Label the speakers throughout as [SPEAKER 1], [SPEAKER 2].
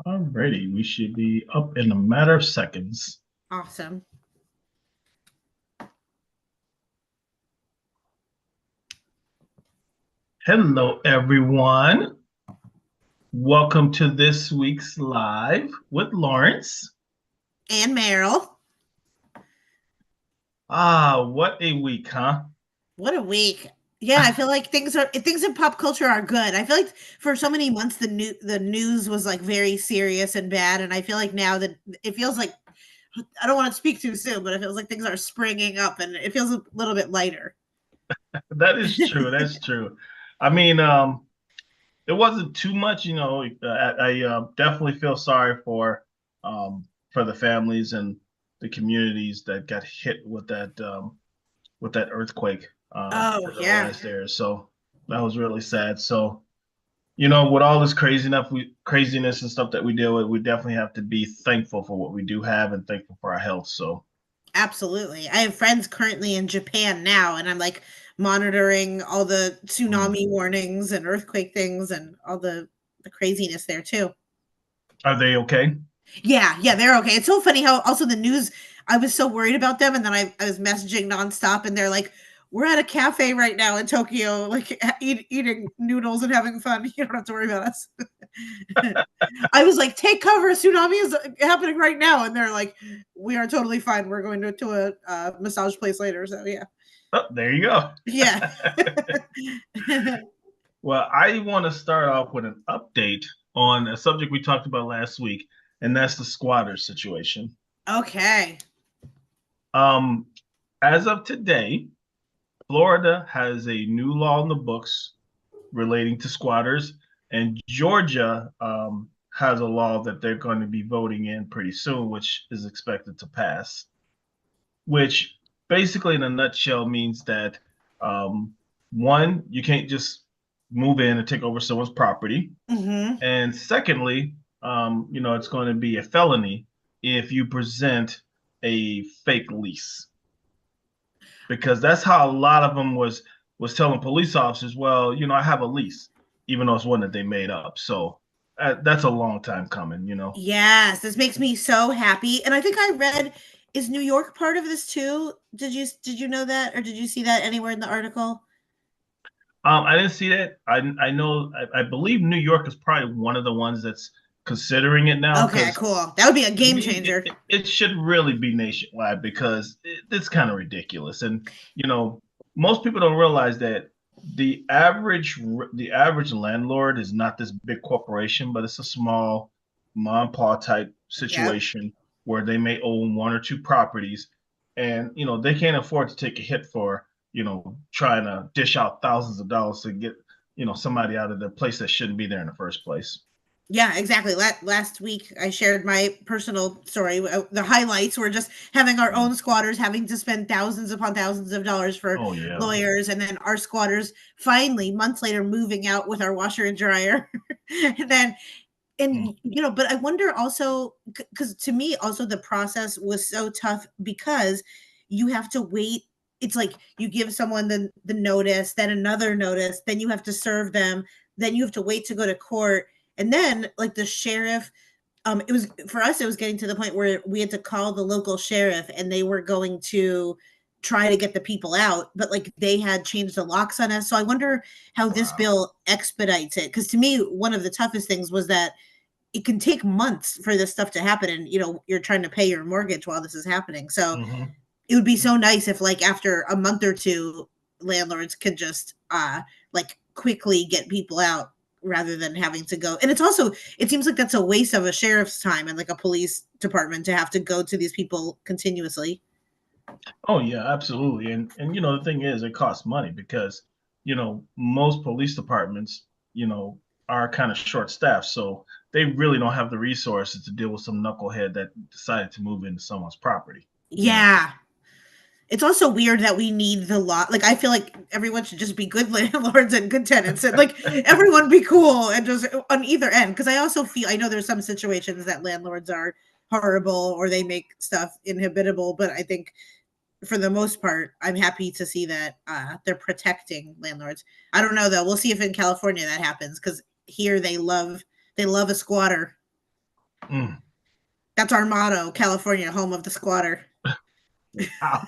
[SPEAKER 1] Alrighty, we should be up in a matter of seconds.
[SPEAKER 2] Awesome.
[SPEAKER 1] Hello, everyone. Welcome to this week's live with Lawrence.
[SPEAKER 2] And Meryl.
[SPEAKER 1] What a week, huh?
[SPEAKER 2] What a week. Yeah, I feel like things in pop culture are good. I feel like for so many months the news was like very serious and bad, and I feel like now that it feels like I don't want to speak too soon, but it feels like things are springing up and it feels a little bit lighter.
[SPEAKER 1] That is true. That's true. I mean, it wasn't too much, I definitely feel sorry for the families and the communities that got hit with that earthquake
[SPEAKER 2] Oh,
[SPEAKER 1] in the
[SPEAKER 2] yeah.
[SPEAKER 1] last year. So that was really sad. So with all this craziness and stuff that we deal with, we definitely have to be thankful for what we do have and thankful for our health. So,
[SPEAKER 2] Absolutely. I have friends currently in Japan now, and I'm like monitoring all the
[SPEAKER 1] mm.
[SPEAKER 2] tsunami warnings and earthquake things and all the craziness there too.
[SPEAKER 1] Are they okay?
[SPEAKER 2] Yeah, yeah, they're okay. It's so funny how also the news, I was so worried about them, and then I was messaging nonstop, and they're like, "We're at a cafe right now in Tokyo, like eating noodles and having fun. You don't have to worry about us." I was like, "Take cover! Tsunami is happening right now," and they're like, "We are totally fine. We're going to a massage place later." So yeah,
[SPEAKER 1] Oh, there you go.
[SPEAKER 2] yeah.
[SPEAKER 1] Well, I want to start off with an update on a subject we talked about last week, and that's the squatter situation.
[SPEAKER 2] Okay.
[SPEAKER 1] Um, as of today, Florida has a new law in the books relating to squatters, and Georgia has a law that they're going to be voting in pretty soon, which is expected to pass. Which basically, in a nutshell, means that um, one, you can't just move in and take over someone's property,
[SPEAKER 2] Hmm.
[SPEAKER 1] and secondly, it's going to be a felony if you present a fake lease, because that's how a lot of them was telling police officers, well, I have a lease, even though it's one that they made up. So that's a long time coming.
[SPEAKER 2] Yes, this makes me so happy. And I think I read, is New York part of this too? Did you know that, or did you see that anywhere in the article?
[SPEAKER 1] I didn't see that. I know I believe New York is probably one of the ones that's considering it now,
[SPEAKER 2] Okay,
[SPEAKER 1] because
[SPEAKER 2] cool. That would be a
[SPEAKER 1] to
[SPEAKER 2] game
[SPEAKER 1] me
[SPEAKER 2] changer.
[SPEAKER 1] it should really be nationwide, because it's kind of ridiculous. And you know most people don't realize that the average landlord is not this big corporation, but it's a small mom and pop type
[SPEAKER 2] Yep.
[SPEAKER 1] situation where they may own one or two properties, and they can't afford to take a hit for trying to dish out thousands of dollars to get somebody out of the place that shouldn't be there in the first place.
[SPEAKER 2] Yeah, exactly. Last week, I shared my personal story. The highlights were just having our
[SPEAKER 1] Mm.
[SPEAKER 2] own squatters having to spend thousands upon thousands of dollars for
[SPEAKER 1] Oh yeah.
[SPEAKER 2] lawyers, and then our squatters finally, months later, moving out with our washer and dryer. And then,
[SPEAKER 1] Mm.
[SPEAKER 2] but I wonder also, because to me, also the process was so tough because you have to wait. It's like you give someone the notice, then another notice, then you have to serve them, then you have to wait to go to court, and then like the sheriff, it was for us, it was getting to the point where we had to call the local sheriff and they were going to try to get the people out, but like they had changed the locks on us. So I wonder how this
[SPEAKER 1] Wow.
[SPEAKER 2] bill expedites it, because to me one of the toughest things was that it can take months for this stuff to happen, and you're trying to pay your mortgage while this is happening. So
[SPEAKER 1] Hmm.
[SPEAKER 2] it would be so nice if like after a month or two landlords could just like quickly get people out rather than having to go. And it's also, it seems like that's a waste of a sheriff's time and like a police department to have to go to these people continuously.
[SPEAKER 1] Oh yeah, absolutely. And the thing is, it costs money because most police departments are kind of short staffed, so they really don't have the resources to deal with some knucklehead that decided to move into someone's property. You know.
[SPEAKER 2] Yeah, it's also weird that we need the law. Like I feel like everyone should just be good landlords and good tenants, and like everyone be cool and just on either end. Because I also feel, I know there's some situations that landlords are horrible or they make stuff inhabitable, but I think for the most part, I'm happy to see that they're protecting landlords. I don't know though. We'll see if in California that happens, because here they love a squatter.
[SPEAKER 1] Mm.
[SPEAKER 2] That's our motto, California, home of the squatter.
[SPEAKER 1] Wow.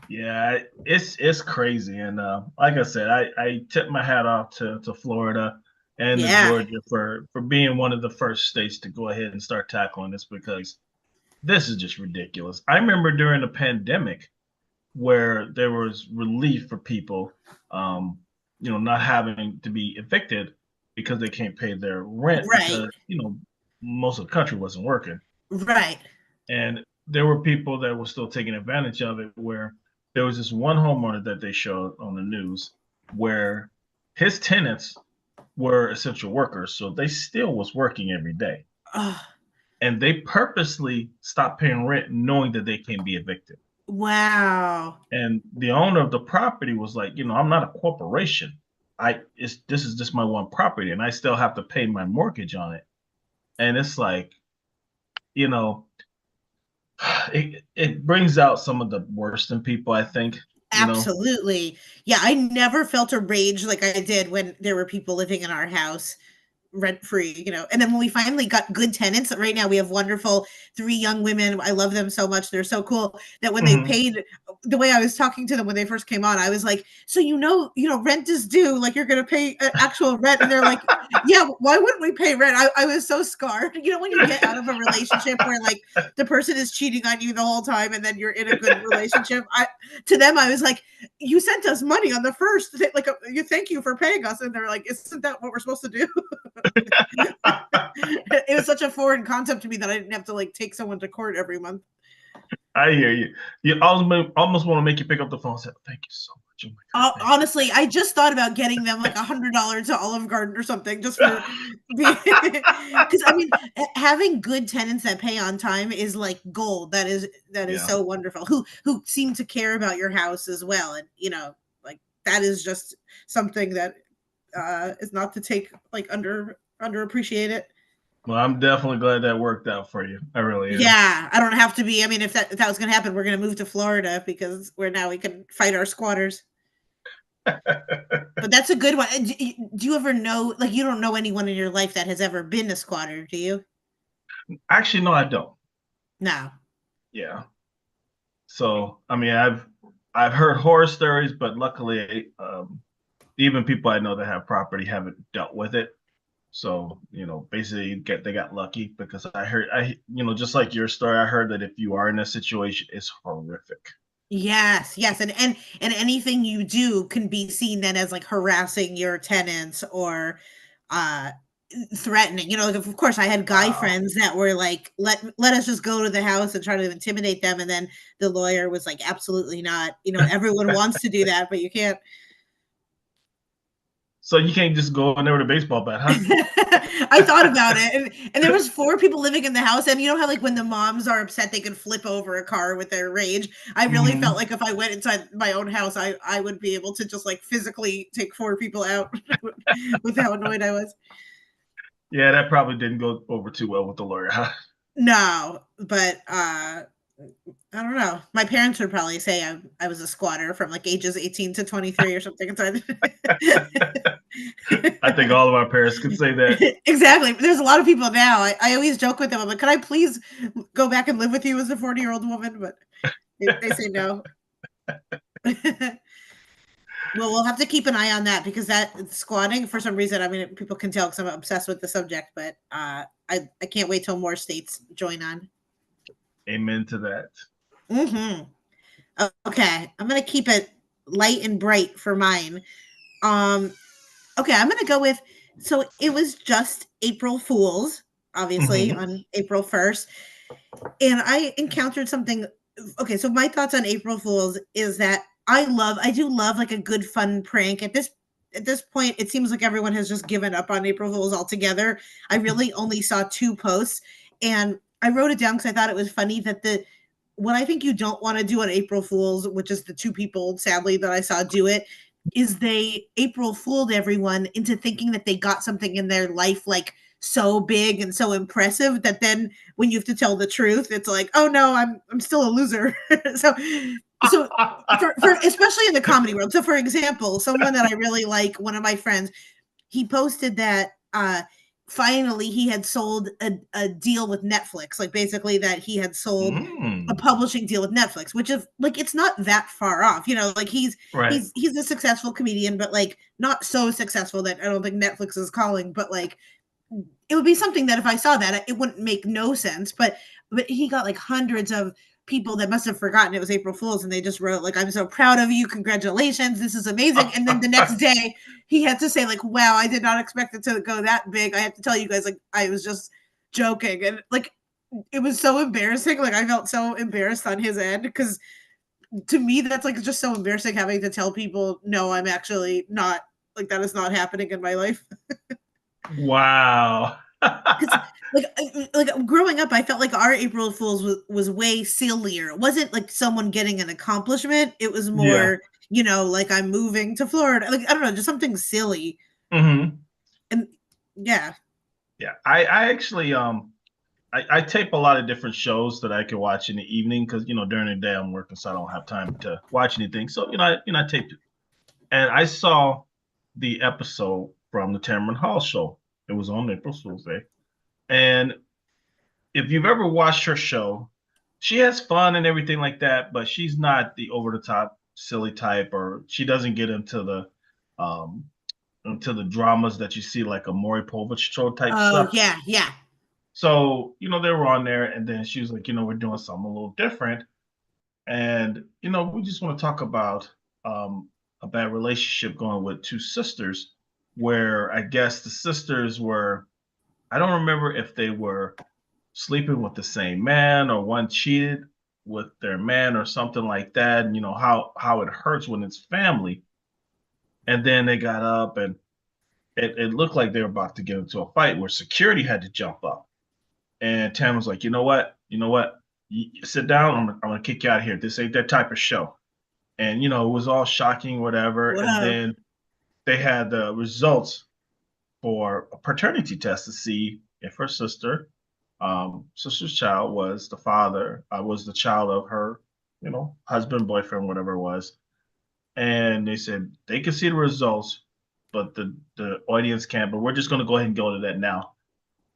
[SPEAKER 1] Yeah, it's crazy, and like I said, I tip my hat off to Florida and to
[SPEAKER 2] Yeah.
[SPEAKER 1] Georgia for being one of the first states to go ahead and start tackling this because this is just ridiculous. I remember during the pandemic where there was relief for people, um, not having to be evicted because they can't pay their rent
[SPEAKER 2] Right.
[SPEAKER 1] because most of the country wasn't working.
[SPEAKER 2] Right.
[SPEAKER 1] And there were people that were still taking advantage of it where there was this one homeowner that they showed on the news where his tenants were essential workers, so they still was working every day.
[SPEAKER 2] Oh,
[SPEAKER 1] And they purposely stopped paying rent knowing that they can be evicted.
[SPEAKER 2] wow.
[SPEAKER 1] And the owner of the property was like, I'm not a corporation. This is just my one property and I still have to pay my mortgage on it. And it's like, you know, it brings out some of the worst in people, I think.
[SPEAKER 2] Absolutely. Yeah, I never felt a rage like I did when there were people living in our house rent free, and then when we finally got good tenants, right now we have wonderful 3 young women. I love them so much. They're so cool that when they
[SPEAKER 1] Mhm.
[SPEAKER 2] paid, the way I was talking to them when they first came on, I was like, so rent is due, like you're gonna pay actual rent. And they're like, yeah, why wouldn't we pay rent? I was so scarred. When you get out of a relationship where like the person is cheating on you the whole time and then you're in a good relationship, to them I was like, you sent us money on the first, like you thank you for paying us. And they're like, isn't that what we're supposed to do? It was such a foreign concept to me that I didn't have to like take someone to court every month.
[SPEAKER 1] I hear you. You almost want to make you pick up the phone and say, "Thank you so much. Oh my God, thank
[SPEAKER 2] Honestly, I just thought about getting them like $100 to Olive Garden or something just for because I mean, having good tenants that pay on time is like gold. That is
[SPEAKER 1] Yeah.
[SPEAKER 2] so wonderful. Who seem to care about your house as well, and like that is just something that is not to take like underappreciate it.
[SPEAKER 1] Well, I'm definitely glad that worked out for you. I really am.
[SPEAKER 2] Yeah, I don't have to be. I mean, if that was gonna happen, we're gonna move to Florida because where now we can fight our squatters. But that's a good one. And do you ever know, like, you don't know anyone in your life that has ever been a squatter, do you?
[SPEAKER 1] Actually, no, I don't.
[SPEAKER 2] No.
[SPEAKER 1] Yeah. So, I mean, I've heard horror stories, but luckily, even people I know that have property haven't dealt with it. So, basically they got lucky because just like your story, I heard that if you are in a situation, it's horrific.
[SPEAKER 2] Yes, yes, and anything you do can be seen then as like harassing your tenants or uh threatening. Like, of course I had guy
[SPEAKER 1] Wow.
[SPEAKER 2] friends that were like, let us just go to the house and try to intimidate them. And then the lawyer was like, absolutely not. Everyone wants to do that, but you can't.
[SPEAKER 1] So you can't just go in there with a baseball bat, huh?
[SPEAKER 2] I thought about it, and there was 4 people living in the house, and you know how like when the moms are upset, they can flip over a car with their rage. I really felt
[SPEAKER 1] Mhm.
[SPEAKER 2] like if I went inside my own house, I would be able to just like physically take 4 people out with how annoyed I was.
[SPEAKER 1] Yeah, that probably didn't go over too well with the lawyer, huh?
[SPEAKER 2] No, but I don't know. My parents would probably say I was a squatter from like ages 18 to 23 or something.
[SPEAKER 1] I think all of our parents could say that.
[SPEAKER 2] Exactly. There's a lot of people now. I always joke with them. I'm like, can I please go back and live with you as a 40-year-old woman? But they say no. Well, we'll have to keep an eye on that because that squatting, for some reason, I mean, people can tell because I'm obsessed with the subject, but I can't wait till more states join on.
[SPEAKER 1] Amen to that.
[SPEAKER 2] Hmm. Okay, I'm gonna keep it light and bright for mine. Um, okay, I'm gonna go with. So it was just April Fools, obviously
[SPEAKER 1] Hmm.
[SPEAKER 2] on April 1st, and I encountered something. Okay, so my thoughts on April Fools is that I do love like a good fun prank. At this point, it seems like everyone has just given up on April Fools altogether. I really only saw 2 posts, and I wrote it down because I thought it was funny that the what I think you don't want to do on April Fools, which is the 2 people, sadly, that I saw do it, is they April fooled everyone into thinking that they got something in their life like so big and so impressive that then when you have to tell the truth, it's like, oh no, I'm still a loser. so so for especially in the comedy world. So for example, someone that I really like, one of my friends, he posted that finally he had sold a deal with Netflix, like basically that he had sold a
[SPEAKER 1] Mm.
[SPEAKER 2] publishing deal with Netflix, which is like it's not that far off, you know, like
[SPEAKER 1] Right.
[SPEAKER 2] he's a successful comedian, but like not so successful that I don't think Netflix is calling, but like it would be something that if I saw that, it wouldn't make no sense. But he got like hundreds of people that must have forgotten it was April Fool's, and they just wrote like, "I'm so proud of you, congratulations, this is amazing." And then the next day, he had to say like, "Wow, I did not expect it to go that big. I have to tell you guys, like, I was just joking," and like it was so embarrassing. Like I felt so embarrassed on his end because to me that's like just so embarrassing having to tell people, "No, I'm actually not like that is not happening in my life."
[SPEAKER 1] Wow.
[SPEAKER 2] 'Cause, like, growing up, I felt like our April Fools was way sillier. It wasn't like someone getting an accomplishment, it was
[SPEAKER 1] Yeah.
[SPEAKER 2] more, you know, like, "I'm moving to Florida," like, I don't know, just something silly,
[SPEAKER 1] Hmm.
[SPEAKER 2] and yeah.
[SPEAKER 1] Yeah. I actually I tape a lot of different shows that I can watch in the evening because during the day I'm working, so I don't have time to watch anything. So I taped it, and I saw the episode from the Tamron Hall show. It was on April Fool's Day, and if you've ever watched her show, she has fun and everything like that, but she's not the over the top silly type, or she doesn't get um into the dramas that you see like a Maury Povich show type
[SPEAKER 2] Oh,
[SPEAKER 1] stuff.
[SPEAKER 2] yeah, yeah.
[SPEAKER 1] So, they were on there, and then she was like, we're doing something a little different. And, we just want to talk about a bad relationship going with two sisters, where I guess the sisters were, I don't remember if they were sleeping with the same man or one cheated with their man or something like that. And, how it hurts when it's family. And then they got up, and it looked like they were about to get into a fight where security had to jump up. And Tam was like, you know what? You know what? You sit down. I'm gonna kick you out of here. This ain't that type of show. And it was all shocking, whatever. And
[SPEAKER 2] Whoa.
[SPEAKER 1] then they had the results for a paternity test to see if her sister's child was the child of her, husband, boyfriend, whatever it was. And they said they could see the results, but the audience can't. But we're just gonna go ahead and go to that now.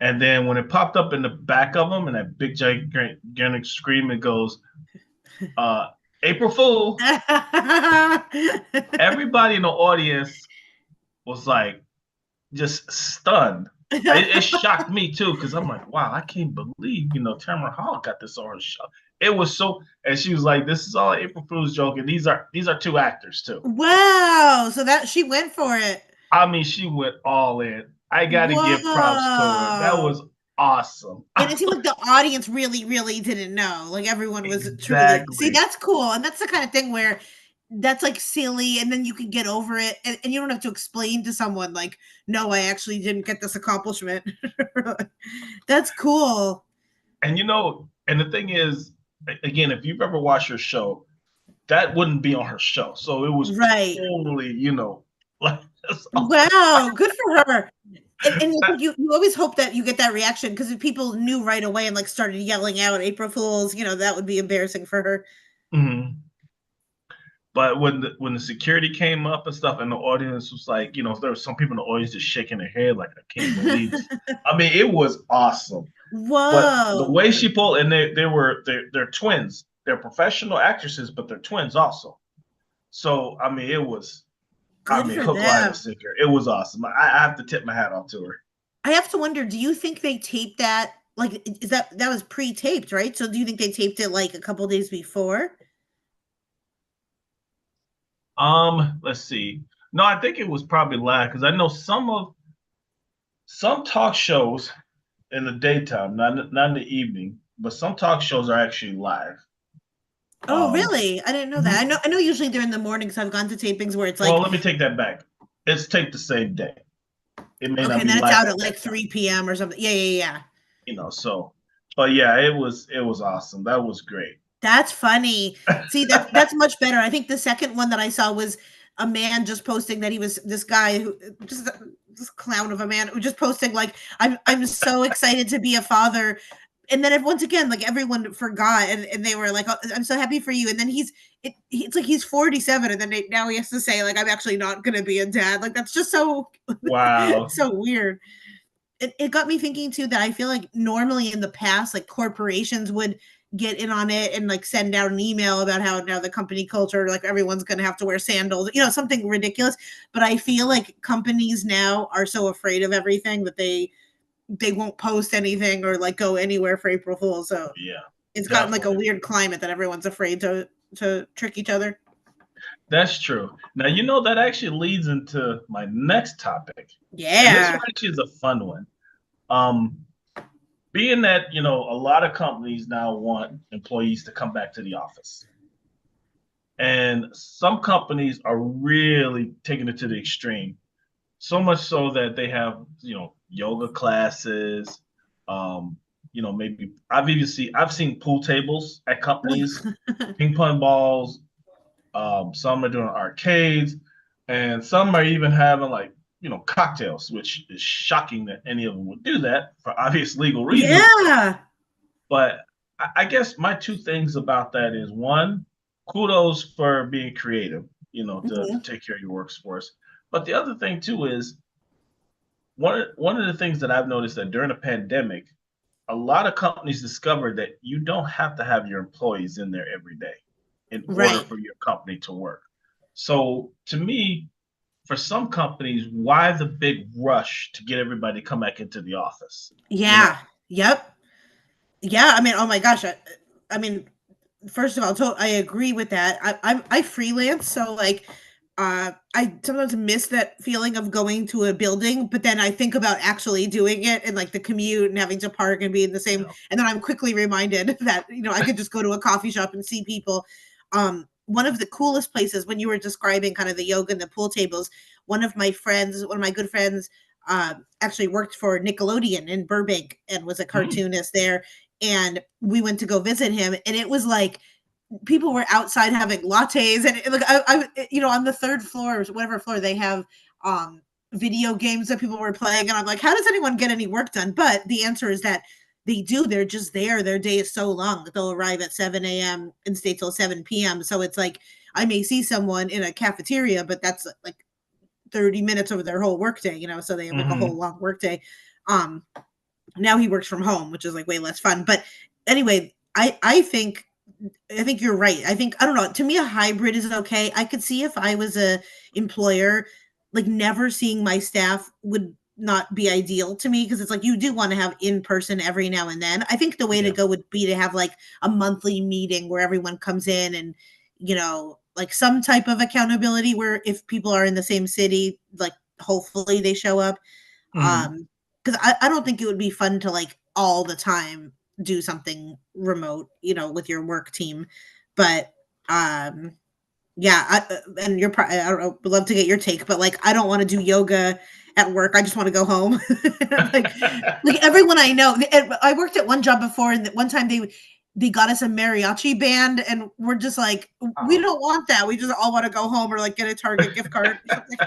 [SPEAKER 1] And then when it popped up in the back of them and that big gigantic scream, it goes, uh, April Fool. Everybody in the audience was like just stunned. It shocked me too, because I'm like, wow, I can't believe, Tamara Hall got this on her show. It was so, and she was like, this is all April Fool's joke, and these are two actors too.
[SPEAKER 2] Wow, so that she went for it.
[SPEAKER 1] I mean, she went all in. I got to give props to her. That
[SPEAKER 2] Whoa.
[SPEAKER 1] was awesome.
[SPEAKER 2] And it seemed like the audience really, really didn't know. Like everyone was truly see,
[SPEAKER 1] Exactly.
[SPEAKER 2] that's cool. And that's the kind of thing where that's like silly, and then you can get over it, and you don't have to explain to someone like, no, I actually didn't get this accomplishment. That's cool.
[SPEAKER 1] And and the thing is, again, if you've ever watched her show, that wouldn't be on her show. So it was
[SPEAKER 2] Right.
[SPEAKER 1] totally, like that's
[SPEAKER 2] Wow, good for her. And I think you always hope that you get that reaction because if people knew right away and like started yelling out April Fools, that would be embarrassing for her.
[SPEAKER 1] Mhm. But when the security came up and stuff, and the audience was like, there were some people in the audience just shaking their head like, I can't believe this. I mean, it was awesome. But the
[SPEAKER 2] Whoa.
[SPEAKER 1] way she pulled, and they're twins. They're professional actresses, but they're twins also. So I mean,
[SPEAKER 2] Good for
[SPEAKER 1] hook, line, and
[SPEAKER 2] them.
[SPEAKER 1] sinker. It was awesome. I have to tip my hat off to her.
[SPEAKER 2] I have to wonder, do you think they taped that? Like, is that was pre-taped, right? So do you think they taped it like a couple days before?
[SPEAKER 1] Let's see. No, I think it was probably live because I know some talk shows in the daytime, not in the evening, but some talk shows are actually live.
[SPEAKER 2] Oh,
[SPEAKER 1] Um,
[SPEAKER 2] really? I didn't know that.
[SPEAKER 1] mhm.
[SPEAKER 2] I know usually they're in the morning, so I've gone to tapings where it's
[SPEAKER 1] Well,
[SPEAKER 2] like,
[SPEAKER 1] let me take that back. It's taped the same day. It may
[SPEAKER 2] okay,
[SPEAKER 1] not
[SPEAKER 2] and
[SPEAKER 1] be
[SPEAKER 2] then it's
[SPEAKER 1] live
[SPEAKER 2] out
[SPEAKER 1] at
[SPEAKER 2] at like
[SPEAKER 1] that time,
[SPEAKER 2] 3 p.m. or something. Yeah, yeah, yeah.
[SPEAKER 1] so. But yeah, it was awesome. That was great.
[SPEAKER 2] That's funny. See, that's much better. I think the second one that I saw was a man just posting that he was this guy who just this clown of a man who just posting like I'm so excited to be a father. And then once again, like everyone forgot and they were like, oh, I'm so happy for you. And then it's like he's 47 and then now he has to say like I'm actually not gonna be a dad. Like that's just so
[SPEAKER 1] Wow.
[SPEAKER 2] so weird. it got me thinking too that I feel like normally in the past, like corporations would get in on it and like send out an email about how now the company culture, like everyone's going to have to wear sandals, something ridiculous. But I feel like companies now are so afraid of everything that they won't post anything or like go anywhere for April Fools. So
[SPEAKER 1] Yeah,
[SPEAKER 2] it's gotten like a
[SPEAKER 1] definitely.
[SPEAKER 2] weird climate that everyone's afraid to trick each other.
[SPEAKER 1] That's true. Now, that actually leads into my next topic. And this one
[SPEAKER 2] Yeah.
[SPEAKER 1] actually is a fun one. Um, Being that, a lot of companies now want employees to come back to the office. And some companies are really taking it to the extreme. So much so that they have, yoga classes. Um, maybe I've seen pool tables at companies, ping pong balls. Some are doing arcades, and some are even having like cocktails, which is shocking that any of them would do that for obvious legal reasons.
[SPEAKER 2] Yeah.
[SPEAKER 1] But I guess my two things about that is one, kudos for being creative, to
[SPEAKER 2] Mhm.
[SPEAKER 1] take care of your workforce. But the other thing too is one of the things that I've noticed that during the pandemic, a lot of companies discovered that you don't have to have your employees in there every day in order
[SPEAKER 2] Right.
[SPEAKER 1] for your company to work. So to me, for some companies, why the big rush to get everybody to come back into the office? You know,
[SPEAKER 2] Yeah. Yep. Yeah. I mean, oh my gosh. I mean, first of all, so I agree with that. I freelance, so like I sometimes miss that feeling of going to a building, but then I think about actually doing it and like the commute and having to park and be in the same, and then I'm quickly reminded that I could just go to a coffee shop and see people. One of the coolest places when you were describing kind of the yoga and the pool tables, one of my good friends, actually worked for Nickelodeon in Burbank and was a
[SPEAKER 1] mm,
[SPEAKER 2] cartoonist there, and we went to go visit him, and it was like people were outside having lattes, and like on the third floor or whatever floor they have video games that people were playing, and I'm like, how does anyone get any work done? But the answer is that they do. They're just there. Their day is so long that they'll arrive at 7 a.m. and stay till 7 p.m. So it's like I may see someone in a cafeteria, but that's like 30 minutes over their whole workday, so they have like a whole
[SPEAKER 1] mm-hmm.
[SPEAKER 2] long workday. um Now he works from home, which is like way less fun. But anyway, I think you're right. I don't know. To me, a hybrid is okay. I could see if I was a employer, like never seeing my staff would not be ideal to me because it's like you do want to have in person every now and then. I think the way to
[SPEAKER 1] Yeah.
[SPEAKER 2] go would be to have like a monthly meeting where everyone comes in and like some type of accountability where if people are in the same city, like hopefully they show up.
[SPEAKER 1] Mm-hmm.
[SPEAKER 2] Because I don't think it would be fun to like all the time do something remote, with your work team. But um, yeah, and I don't know, would love to get your take, but like I don't want to do yoga at work. I just want to go home. like everyone I know, I worked at one job before, and one time they got us a mariachi band, and we're just like, we
[SPEAKER 1] Wow.
[SPEAKER 2] don't want that. We just all want to go home or like get a Target gift card or something.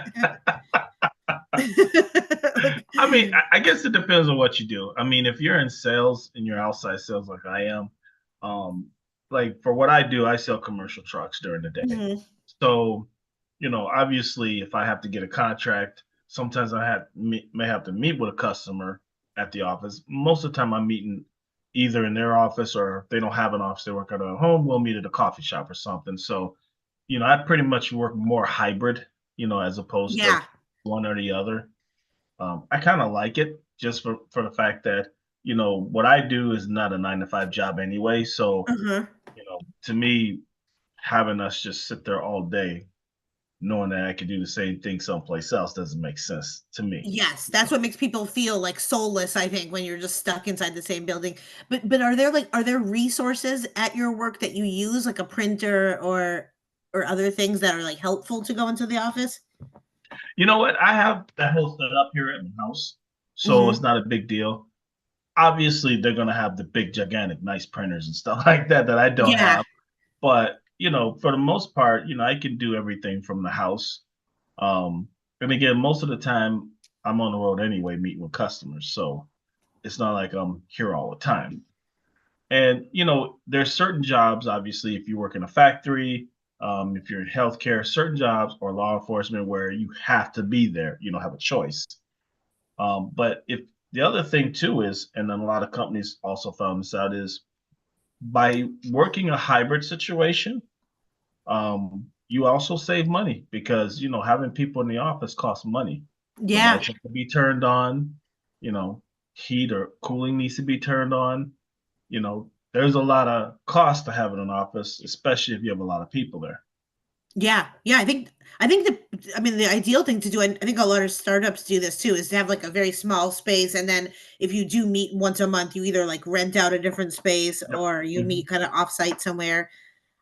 [SPEAKER 2] Like,
[SPEAKER 1] I mean, I guess it depends on what you do. I mean, if you're in sales and you're outside sales like I am, um, like for what I do, I sell commercial trucks during the day.
[SPEAKER 2] mhm.
[SPEAKER 1] So, obviously, if I have to get a contract, sometimes may have to meet with a customer at the office. Most of the time, I'm meeting either in their office or if they don't have an office, they work out of home. We'll meet at a coffee shop or something. So, I pretty much work more hybrid, as opposed to
[SPEAKER 2] Yeah.
[SPEAKER 1] one or the other. I kind of like it just for the fact that what I do is not a 9 to 5 job anyway. So
[SPEAKER 2] Uh-huh.
[SPEAKER 1] to me, having us just sit there all day, knowing that I could do the same thing someplace else, doesn't make sense to me.
[SPEAKER 2] Yes,
[SPEAKER 1] You
[SPEAKER 2] that's
[SPEAKER 1] know?
[SPEAKER 2] what makes people feel like soulless, I think, when you're just stuck inside the same building. But are there resources at your work that you use, like a printer or other things that are like helpful to go into the office?
[SPEAKER 1] You know what? I have that whole setup here at my house, so it's
[SPEAKER 2] Mhm.
[SPEAKER 1] not a big deal. Obviously, they're gonna have the big, gigantic, nice printers and stuff like that I don't
[SPEAKER 2] Yeah.
[SPEAKER 1] have. But for the most part, I can do everything from the house. Um, and again, most of the time I'm on the road anyway, meeting with customers. So it's not like I'm here all the time. And there's certain jobs, obviously, if you work in a factory, if you're in healthcare, certain jobs or law enforcement where you have to be there, you don't have a choice. But if the other thing too is, and then a lot of companies also found this out, is by working a hybrid situation, you also save money because having people in the office costs money. The
[SPEAKER 2] Yeah.
[SPEAKER 1] lights have to be turned on, you know, heat or cooling needs to be turned on. There's a lot of cost to having an office, especially if you have a lot of people there.
[SPEAKER 2] Yeah, yeah, I think I mean, the ideal thing to do, and I think a lot of startups do this too, is to have like a very small space, and then if you do meet once a month, you either like rent out a different space
[SPEAKER 1] Yep.
[SPEAKER 2] or you
[SPEAKER 1] Mhm.
[SPEAKER 2] meet kind of offsite somewhere.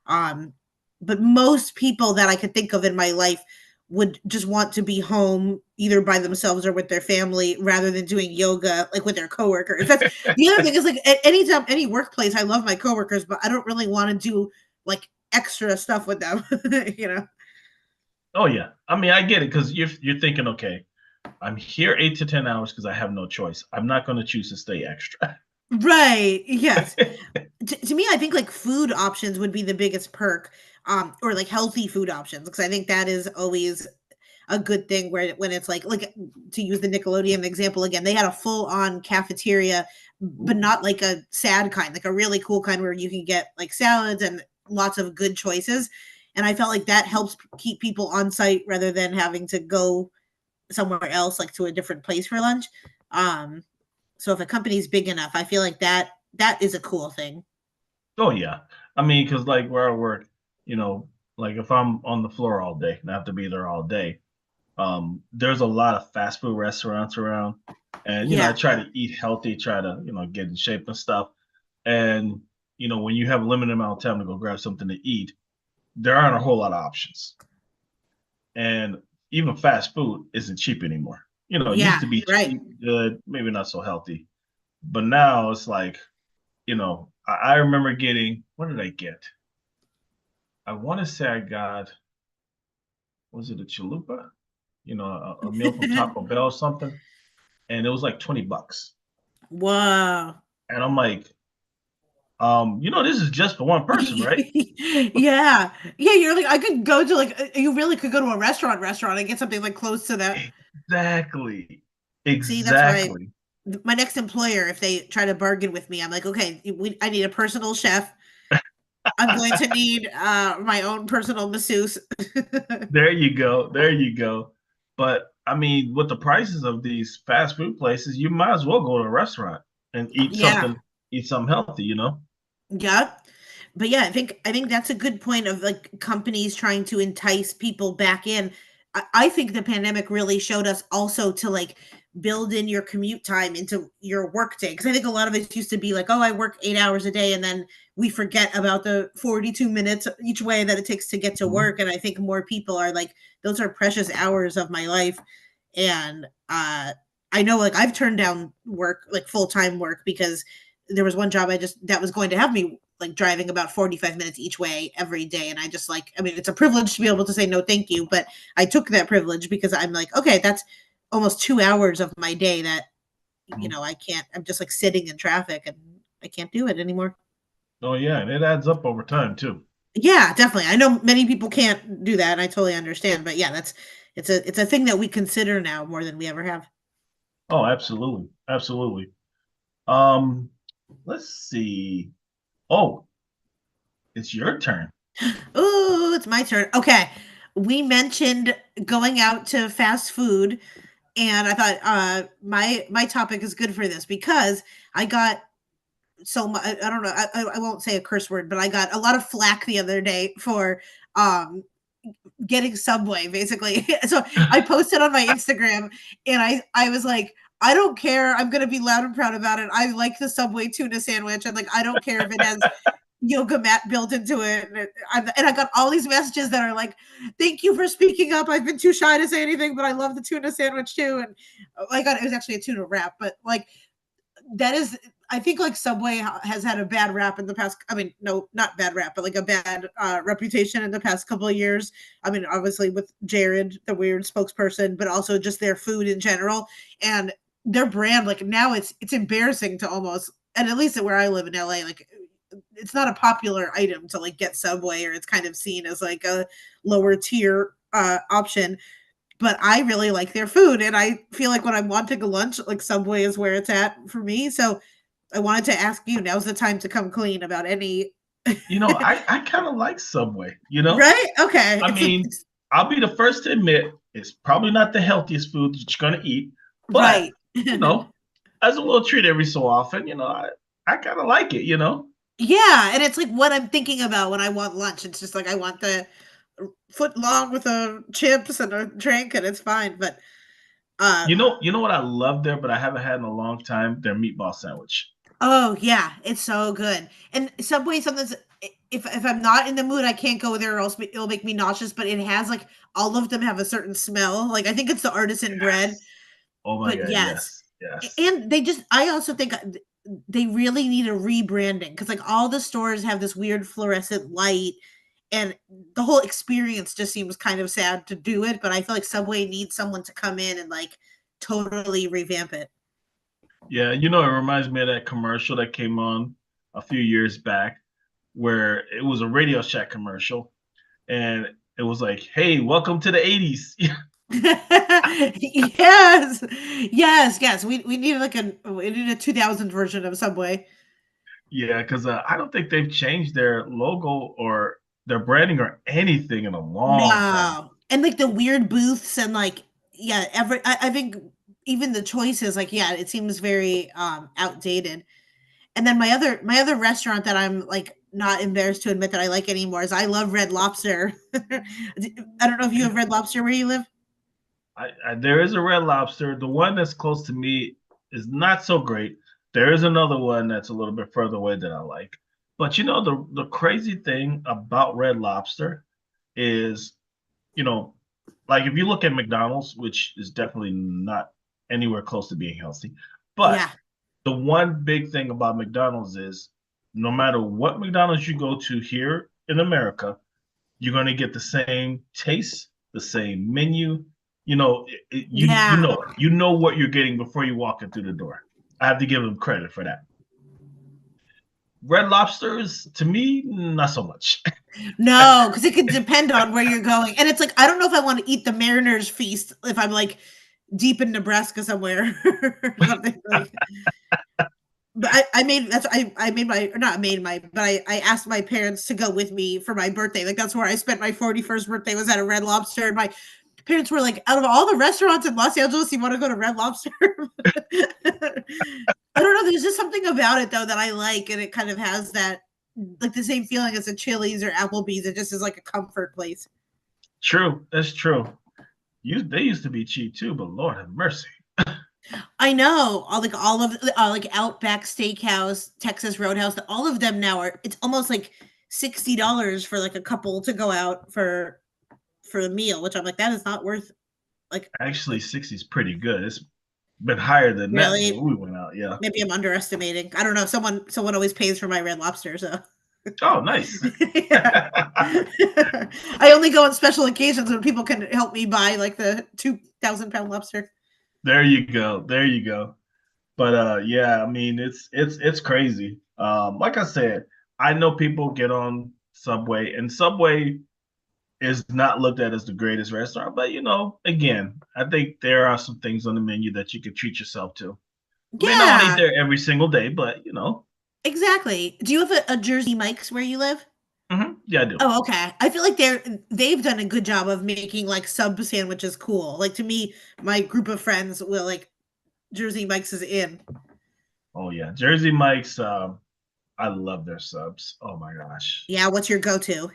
[SPEAKER 2] Um, but most people that I could think of in my life would just want to be home either by themselves or with their family rather than doing yoga like with their coworkers. That's the other thing is like anytime any workplace, I love my coworkers, but I don't really want to do like extra stuff with them, you know.
[SPEAKER 1] Oh yeah. I mean, I get it because you're thinking, okay, I'm here 8 to 10 hours because I have no choice. I'm not going to choose to stay extra.
[SPEAKER 2] Right. Yes. To me, I think like food options would be the biggest perk, or like healthy food options, because I think that is always a good thing where when it's like to use the Nickelodeon example again, they had a full on cafeteria, but
[SPEAKER 1] Ooh.
[SPEAKER 2] not like a sad kind, like a really cool kind where you can get like salads and lots of good choices. And I felt like that helps keep people on site rather than having to go somewhere else, like to a different place for lunch. Um, so if a company's big enough, I feel like that is a cool thing.
[SPEAKER 1] Oh yeah. I mean, because like where I work, you know, like if I'm on the floor all day and I have to be there all day, there's a lot of fast food restaurants around, and I
[SPEAKER 2] Yeah.
[SPEAKER 1] try to eat healthy, try to get in shape and stuff. And when you have a limited amount of time to go grab something to eat, there aren't a whole lot of options. And even fast food isn't cheap anymore. It used
[SPEAKER 2] Yeah,
[SPEAKER 1] to be
[SPEAKER 2] right.
[SPEAKER 1] cheap, good, maybe not so healthy, but now it's like, I remember getting, what did I get? I want to say I got, was it a chalupa? A meal from Taco Bell or something, and it was like $20.
[SPEAKER 2] Whoa.
[SPEAKER 1] And I'm like, this is just for one person, right?
[SPEAKER 2] Yeah. Yeah, you're like, I could go to like you really could go to a restaurant and get something like close to that.
[SPEAKER 1] Exactly.
[SPEAKER 2] See, that's why
[SPEAKER 1] Exactly.
[SPEAKER 2] my next employer, if they try to bargain with me, I'm like, okay, I need a personal chef. I'm going to need my own personal masseuse.
[SPEAKER 1] There you go. There you go. But I mean, with the prices of these fast food places, you might as well go to a restaurant and
[SPEAKER 2] Yeah.
[SPEAKER 1] eat something healthy.
[SPEAKER 2] Yeah. But yeah, I think that's a good point of like companies trying to entice people back in. I think the pandemic really showed us also to like build in your commute time into your work day. Cause I think a lot of it used to be like, oh, I work 8 hours a day and then we forget about the 42 minutes each way that it takes to get to
[SPEAKER 1] Mhm.
[SPEAKER 2] work. And I think more people are like, those are precious hours of my life. And I know like I've turned down work, like full-time work, because there was one job that was going to have me like driving about 45 minutes each way every day. And I just like, I mean, it's a privilege to be able to say no, thank you. But I took that privilege because I'm like, okay, that's almost 2 hours of my day that,
[SPEAKER 1] Mhm.
[SPEAKER 2] I'm just like sitting in traffic and I can't do it anymore.
[SPEAKER 1] Oh yeah, and it adds up over time too.
[SPEAKER 2] Yeah, definitely. I know many people can't do that and I totally understand. But yeah, it's a thing that we consider now more than we ever have.
[SPEAKER 1] Oh, absolutely. Absolutely. Um, let's see. Oh, it's your turn.
[SPEAKER 2] Oh, it's my turn. Okay. We mentioned going out to fast food. And I thought my topic is good for this because I got so much. I don't know. I won't say a curse word, but I got a lot of flack the other day for um, getting Subway. Basically, so I posted on my Instagram, and I was like, I don't care. I'm gonna be loud and proud about it. I like the Subway tuna sandwich, and like I don't care if it has yoga mat built into it. And I got all these messages that are like, "Thank you for speaking up. I've been too shy to say anything, but I love the tuna sandwich too." And I got it was actually a tuna wrap, but like that is. I think like Subway has had a bad rap in the past. I mean, no, not bad rap, but like a bad reputation in the past couple of years. I mean, obviously with Jared, the weird spokesperson, but also just their food in general and their brand. Like now, it's embarrassing to almost, and at least where I live in LA, like it's not a popular item to like get Subway, or it's kind of seen as like a lower tier option. but I really like their food, and I feel like when I'm wanting a lunch, like Subway is where it's at for me. So I wanted to ask you, now's the time to come clean about any
[SPEAKER 1] I kind of like Subway, you know?
[SPEAKER 2] right? Okay.
[SPEAKER 1] I mean, I'll be the first to admit it's probably not the healthiest food that you're going to eat, but,
[SPEAKER 2] Right.
[SPEAKER 1] you know, as a little treat every so often, I kind of like it, you know?
[SPEAKER 2] Yeah, and it's like what I'm thinking about when I want lunch. It's just like I want the foot long with a chips and a drink, and it's fine. But uh
[SPEAKER 1] You know what I love there, but I haven't had in a long time? Their meatball sandwich.
[SPEAKER 2] oh yeah, it's so good. And Subway sometimes if I'm not in the mood, I can't go there or else it'll make me nauseous. But it has like all of them have a certain smell. Like I think it's the artisan bread.
[SPEAKER 1] Yes. Oh my
[SPEAKER 2] But
[SPEAKER 1] God,
[SPEAKER 2] yes.
[SPEAKER 1] yes, yes.
[SPEAKER 2] And they just I also think they really need a rebranding because like all the stores have this weird fluorescent light and the whole experience just seems kind of sad to do it, but I feel like Subway needs someone to come in and like totally revamp it.
[SPEAKER 1] Yeah, it reminds me of that commercial that came on a few years back where it was a Radio Shack commercial and it was like, "Hey, welcome to the 80s."
[SPEAKER 2] Yes. Yes, yes. We need like we need a 2000 version of Subway.
[SPEAKER 1] Yeah, because I don't think they've changed their logo or their branding or anything in a long time.
[SPEAKER 2] No. And like the weird booths and like yeah, I think even the choices like yeah, it seems very outdated. And then my other restaurant that I'm like not embarrassed to admit that I like anymore is I love Red Lobster. I don't know if you have Red Lobster where you live.
[SPEAKER 1] There is a Red Lobster. The one that's close to me is not so great. There is another one that's a little bit further away that I like. But the crazy thing about Red Lobster is, you know, like if you look at McDonald's, which is definitely not anywhere close to being healthy, but
[SPEAKER 2] Yeah.
[SPEAKER 1] the one big thing about McDonald's is no matter what McDonald's you go to here in America, you're going to get the same taste, the same menu.
[SPEAKER 2] Yeah.
[SPEAKER 1] You know what you're getting before you walk in through the door. I have to give them credit for that. Red Lobsters, to me, not so much.
[SPEAKER 2] No, because it could depend on where you're going. And it's like I don't know if I want to eat the Mariners feast if I'm like deep in Nebraska somewhere or something like but I made that's I made my or not made my but I asked my parents to go with me for my birthday. Like that's where I spent my 41st birthday was at a Red Lobster. And my parents were like, out of all the restaurants in Los Angeles, you want to go to Red Lobster? I don't know. There's just something about it though that I like, and it kind of has that like the same feeling as a Chili's or Applebee's. It just is like a comfort place.
[SPEAKER 1] True, that's true. They used to be cheap too, but Lord have mercy.
[SPEAKER 2] I know all of like Outback Steakhouse, Texas Roadhouse, all of them now are. It's almost like $60 for like a couple to go out for a meal, which I'm like that is not worth like
[SPEAKER 1] Actually, 60 is pretty good. It's been higher than that when
[SPEAKER 2] really.
[SPEAKER 1] we went out. Yeah.
[SPEAKER 2] Maybe I'm underestimating. I don't know. Someone always pays for my Red Lobster, so
[SPEAKER 1] Oh, nice.
[SPEAKER 2] yeah. I only go on special occasions when people can help me buy like the 2,000 pound lobster.
[SPEAKER 1] There you go. There you go. But yeah, I mean it's crazy. Like I said, I know people get on Subway and Subway is not looked at as the greatest restaurant, but again, I think there are some things on the menu that you could treat yourself to. I mean, I don't eat
[SPEAKER 2] Yeah,
[SPEAKER 1] there every single day, but
[SPEAKER 2] exactly. Do you have a Jersey Mike's where you live?
[SPEAKER 1] yeah, I do.
[SPEAKER 2] Oh, okay. I feel like they've done a good job of making like sub sandwiches cool. Like to me, my group of friends will like Jersey Mike's is in.
[SPEAKER 1] Oh yeah, Jersey Mike's. I love their subs. Oh my gosh.
[SPEAKER 2] Yeah, what's your go-to?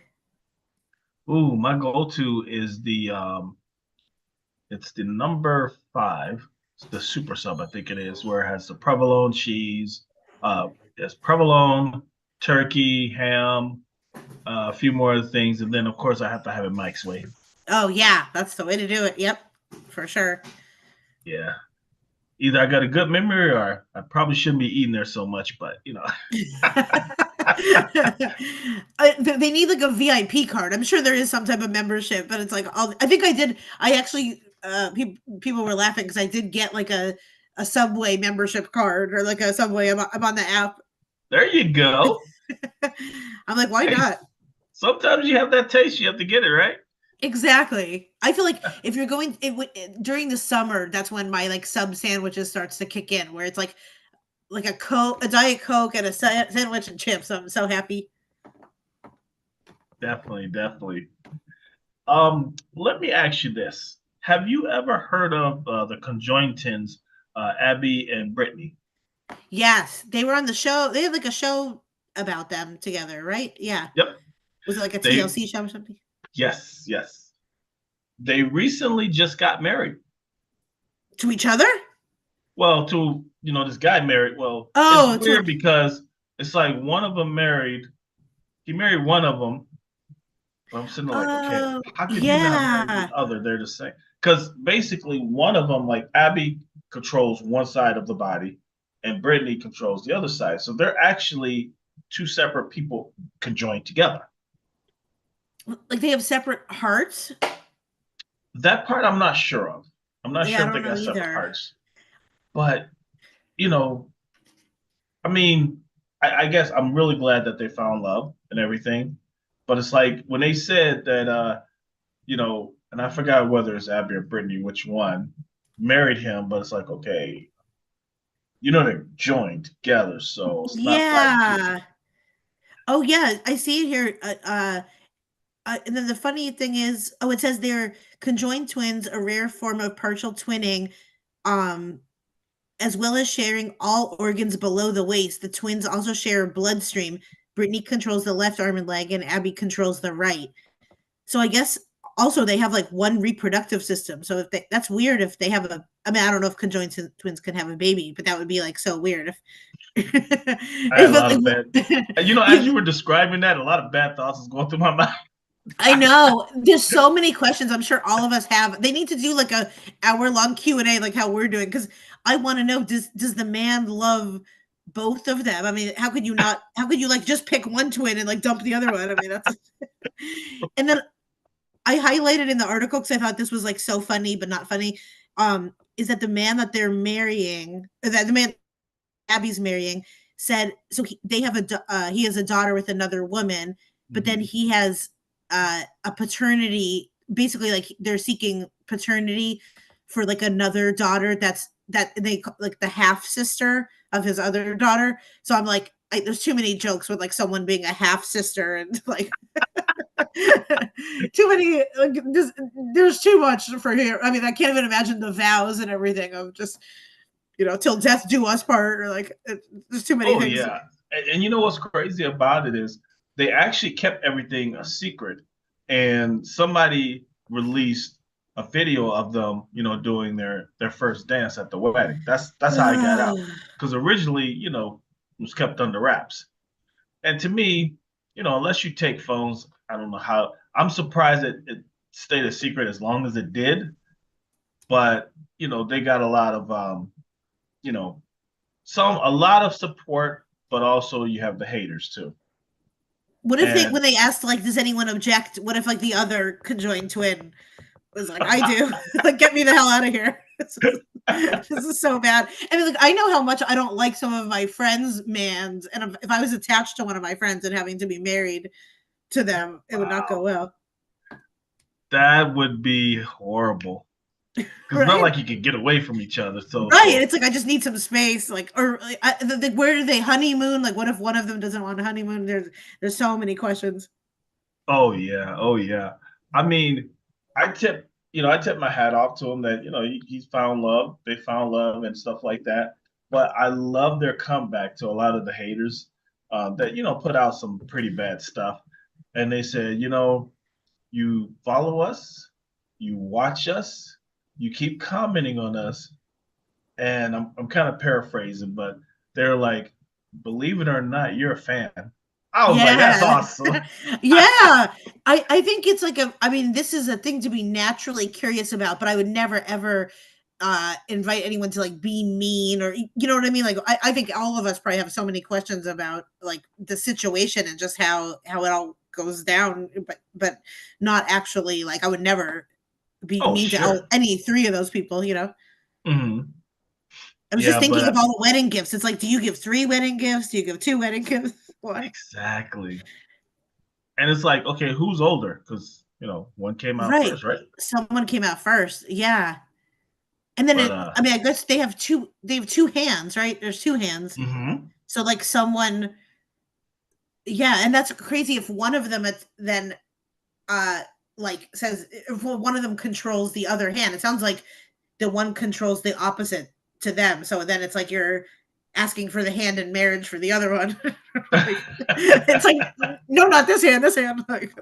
[SPEAKER 1] Ooh, my go-to is it's the number 5. It's the super sub, I think it is, where it has the provolone cheese. There's provolone, turkey, ham, a few more other things, and then of course I have to have it Mike's way.
[SPEAKER 2] Oh yeah, that's the way to do it. Yep, for sure.
[SPEAKER 1] Yeah. Either I got a good memory or I probably shouldn't be eating there so much, but
[SPEAKER 2] They need like a VIP card. I'm sure there is some type of membership, but it's like I think I did. I actually people were laughing because I did get like a Subway membership card or like a Subway. I'm on the app.
[SPEAKER 1] there you go.
[SPEAKER 2] I'm like, why
[SPEAKER 1] Hey,
[SPEAKER 2] not?
[SPEAKER 1] sometimes you have that taste, you have to get it, right?
[SPEAKER 2] Exactly. I feel like if you're going during the summer, that's when my like sub sandwiches starts to kick in, where it's like a Coke, a Diet Coke, and a sandwich and chips. I'm so happy.
[SPEAKER 1] Definitely, definitely. Let me ask you this: have you ever heard of the conjointins, Abby and Brittany?
[SPEAKER 2] Yes, they were on the show. They had like a show about them together, right? Yeah.
[SPEAKER 1] Yep.
[SPEAKER 2] Was it like a
[SPEAKER 1] They
[SPEAKER 2] TLC show or something?
[SPEAKER 1] Yes, yes. They recently just got married.
[SPEAKER 2] To each other?
[SPEAKER 1] Well, to this guy married. Well, it's
[SPEAKER 2] Oh, to
[SPEAKER 1] weird because it's like one of them married. He married one of them. But I'm sitting there like, okay,
[SPEAKER 2] oh,
[SPEAKER 1] how could he not marry the
[SPEAKER 2] yeah.
[SPEAKER 1] other? They're the same. Because basically, one of them, like Abby, controls one side of the body, and Brittany controls the other side. So they're actually two separate people conjoined together.
[SPEAKER 2] Like they have separate hearts.
[SPEAKER 1] That part I'm not sure of. I'm not
[SPEAKER 2] Yeah, I
[SPEAKER 1] sure if they
[SPEAKER 2] don't know
[SPEAKER 1] got separate
[SPEAKER 2] either.
[SPEAKER 1] hearts. But, you know, I mean, I guess I'm really glad that they found love and everything. But it's like when they said that, and I forgot whether it's Abby or Brittany, which one married him, but it's like, okay, they're joined together, so it's not like,
[SPEAKER 2] Yeah. Oh yeah, I see it here. And then the funny thing is, oh, it says they're conjoined twins, a rare form of partial twinning, um, as well as sharing all organs below the waist. The twins also share a bloodstream. Brittany controls the left arm and leg, and Abby controls the right. So I guess also they have like one reproductive system. So if that's weird if they have a. I mean, I don't know if conjoined twins can have a baby, but that would be like so weird if.
[SPEAKER 1] I had a lot of
[SPEAKER 2] if
[SPEAKER 1] bad, as you were describing that, a lot of bad thoughts was going through my mind.
[SPEAKER 2] I know. There's so many questions. I'm sure all of us have. They need to do like a hour-long Q&A like how we're doing because I want to know does the man love both of them? I mean, how could you like just pick one twin and like dump the other one? I mean, that's and then I highlighted in the article because I thought this was like so funny, but not funny. Is that the man that they're marrying, that the man Abby's marrying, said so they have he has a daughter with another woman, but then he has a paternity. Basically, like they're seeking paternity for like another daughter that they like the half sister of his other daughter. So I'm like, there's too many jokes with like someone being a half sister and like too many. Like, there's too much for here. I mean, I can't even imagine the vows and everything of just till death do us part, or like there's too many
[SPEAKER 1] Oh
[SPEAKER 2] things.
[SPEAKER 1] yeah, and you know what's crazy about it is they actually kept everything a secret, and somebody released a video of them, doing their first dance at the wedding. That's how I got out because originally, it was kept under wraps. And to me, unless you take phones, I don't know how. I'm surprised it stayed a secret as long as it did. But they got a lot of you know, a lot of support, but also you have the haters too.
[SPEAKER 2] What if
[SPEAKER 1] And
[SPEAKER 2] when they asked like, does anyone object? What if like the other conjoined twin was like, I do, like get me the hell out of here. This is so bad. I mean, like I know how much I don't like some of my friends' mans, and if I was attached to one of my friends and having to be married to them, it would not go
[SPEAKER 1] wow,
[SPEAKER 2] well.
[SPEAKER 1] that would be horrible. Because it's not
[SPEAKER 2] Right?
[SPEAKER 1] like you could get away from each other. So
[SPEAKER 2] Right. It's like I just need some space. Like, or where do they honeymoon? Like, what if one of them doesn't want to honeymoon? There's so many questions.
[SPEAKER 1] oh yeah, oh yeah. I mean, I tip my hat off to him that he's found love. They found love and stuff like that. But I love their comeback to a lot of the haters that put out some pretty bad stuff, and they said, you follow us, you watch us, you keep commenting on us, and I'm kind of paraphrasing, but they're like, believe it or not, you're a fan. I was like, that's
[SPEAKER 2] Yeah.
[SPEAKER 1] awesome.
[SPEAKER 2] Yeah. I think it's like I mean, this is a thing to be naturally curious about, but I would never ever invite anyone to like be mean or you know what I mean? Like I think all of us probably have so many questions about like the situation and just how it all goes down, but not actually like I would never be
[SPEAKER 1] Oh,
[SPEAKER 2] mean to
[SPEAKER 1] sure.
[SPEAKER 2] any three of those people.
[SPEAKER 1] Hmm.
[SPEAKER 2] I was just
[SPEAKER 1] Yeah,
[SPEAKER 2] thinking of
[SPEAKER 1] but
[SPEAKER 2] all the wedding gifts. It's like, do you give 3 wedding gifts? Do you give 2 wedding gifts? What?
[SPEAKER 1] exactly. And it's like, okay, who's older? Because one came out
[SPEAKER 2] Right.
[SPEAKER 1] first, right?
[SPEAKER 2] Someone came out first. Yeah. And then
[SPEAKER 1] But
[SPEAKER 2] I mean, I guess they have two hands, right? There's two hands.
[SPEAKER 1] mhm.
[SPEAKER 2] So like someone, yeah, and that's crazy if one of them then uh like says if one of them controls the other hand. It sounds like the one controls the opposite to them. So then it's like you're asking for the hand in marriage for the other one. Like, it's like no, not this hand, this hand. Like,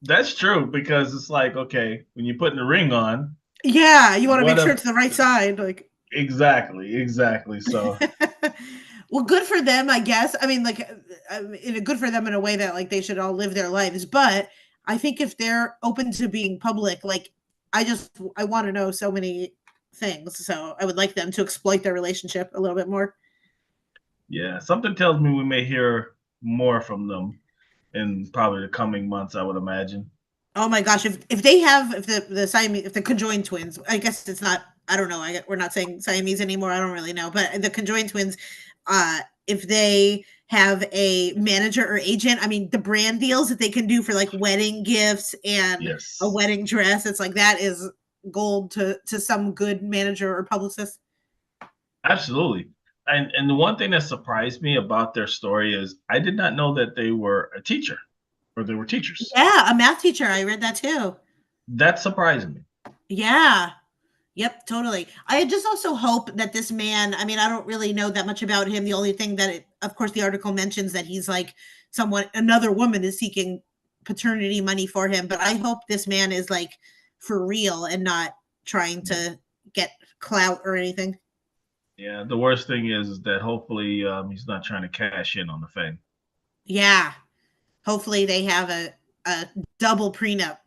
[SPEAKER 1] That's true because it's like, okay, when you're putting the ring on,
[SPEAKER 2] yeah, you want to
[SPEAKER 1] what
[SPEAKER 2] make sure
[SPEAKER 1] if
[SPEAKER 2] it's the right side. Like,
[SPEAKER 1] exactly. So
[SPEAKER 2] well, good for them, I guess. I mean, like, good for them in a way that like they should all live their lives. But I think if they're open to being public, like, I want to know so many things. So I would like them to exploit their relationship a little bit more.
[SPEAKER 1] yeah, something tells me we may hear more from them in probably the coming months, I would imagine.
[SPEAKER 2] Oh my gosh, if they have if the Siamese if the conjoined twins, I guess it's not. I don't know. We're not saying Siamese anymore. I don't really know, but the conjoined twins, if they have a manager or agent, I mean, the brand deals that they can do for like wedding gifts and a
[SPEAKER 1] Yes,
[SPEAKER 2] wedding dress, it's like that is gold to some good manager or publicist.
[SPEAKER 1] absolutely. And the one thing that surprised me about their story is I did not know that they were a teacher or they were teachers.
[SPEAKER 2] Yeah, a math teacher. I read that too.
[SPEAKER 1] That surprised me.
[SPEAKER 2] Yeah. Yep, totally. I just also hope that this man, I mean, I don't really know that much about him. The only thing that of course the article mentions that he's like another woman is seeking paternity money for him, but I hope this man is like for real and not trying
[SPEAKER 1] Yeah.
[SPEAKER 2] to get clout or anything.
[SPEAKER 1] Yeah, the worst thing is that hopefully he's not trying to cash in on the fame.
[SPEAKER 2] Yeah. Hopefully they have a double prenup.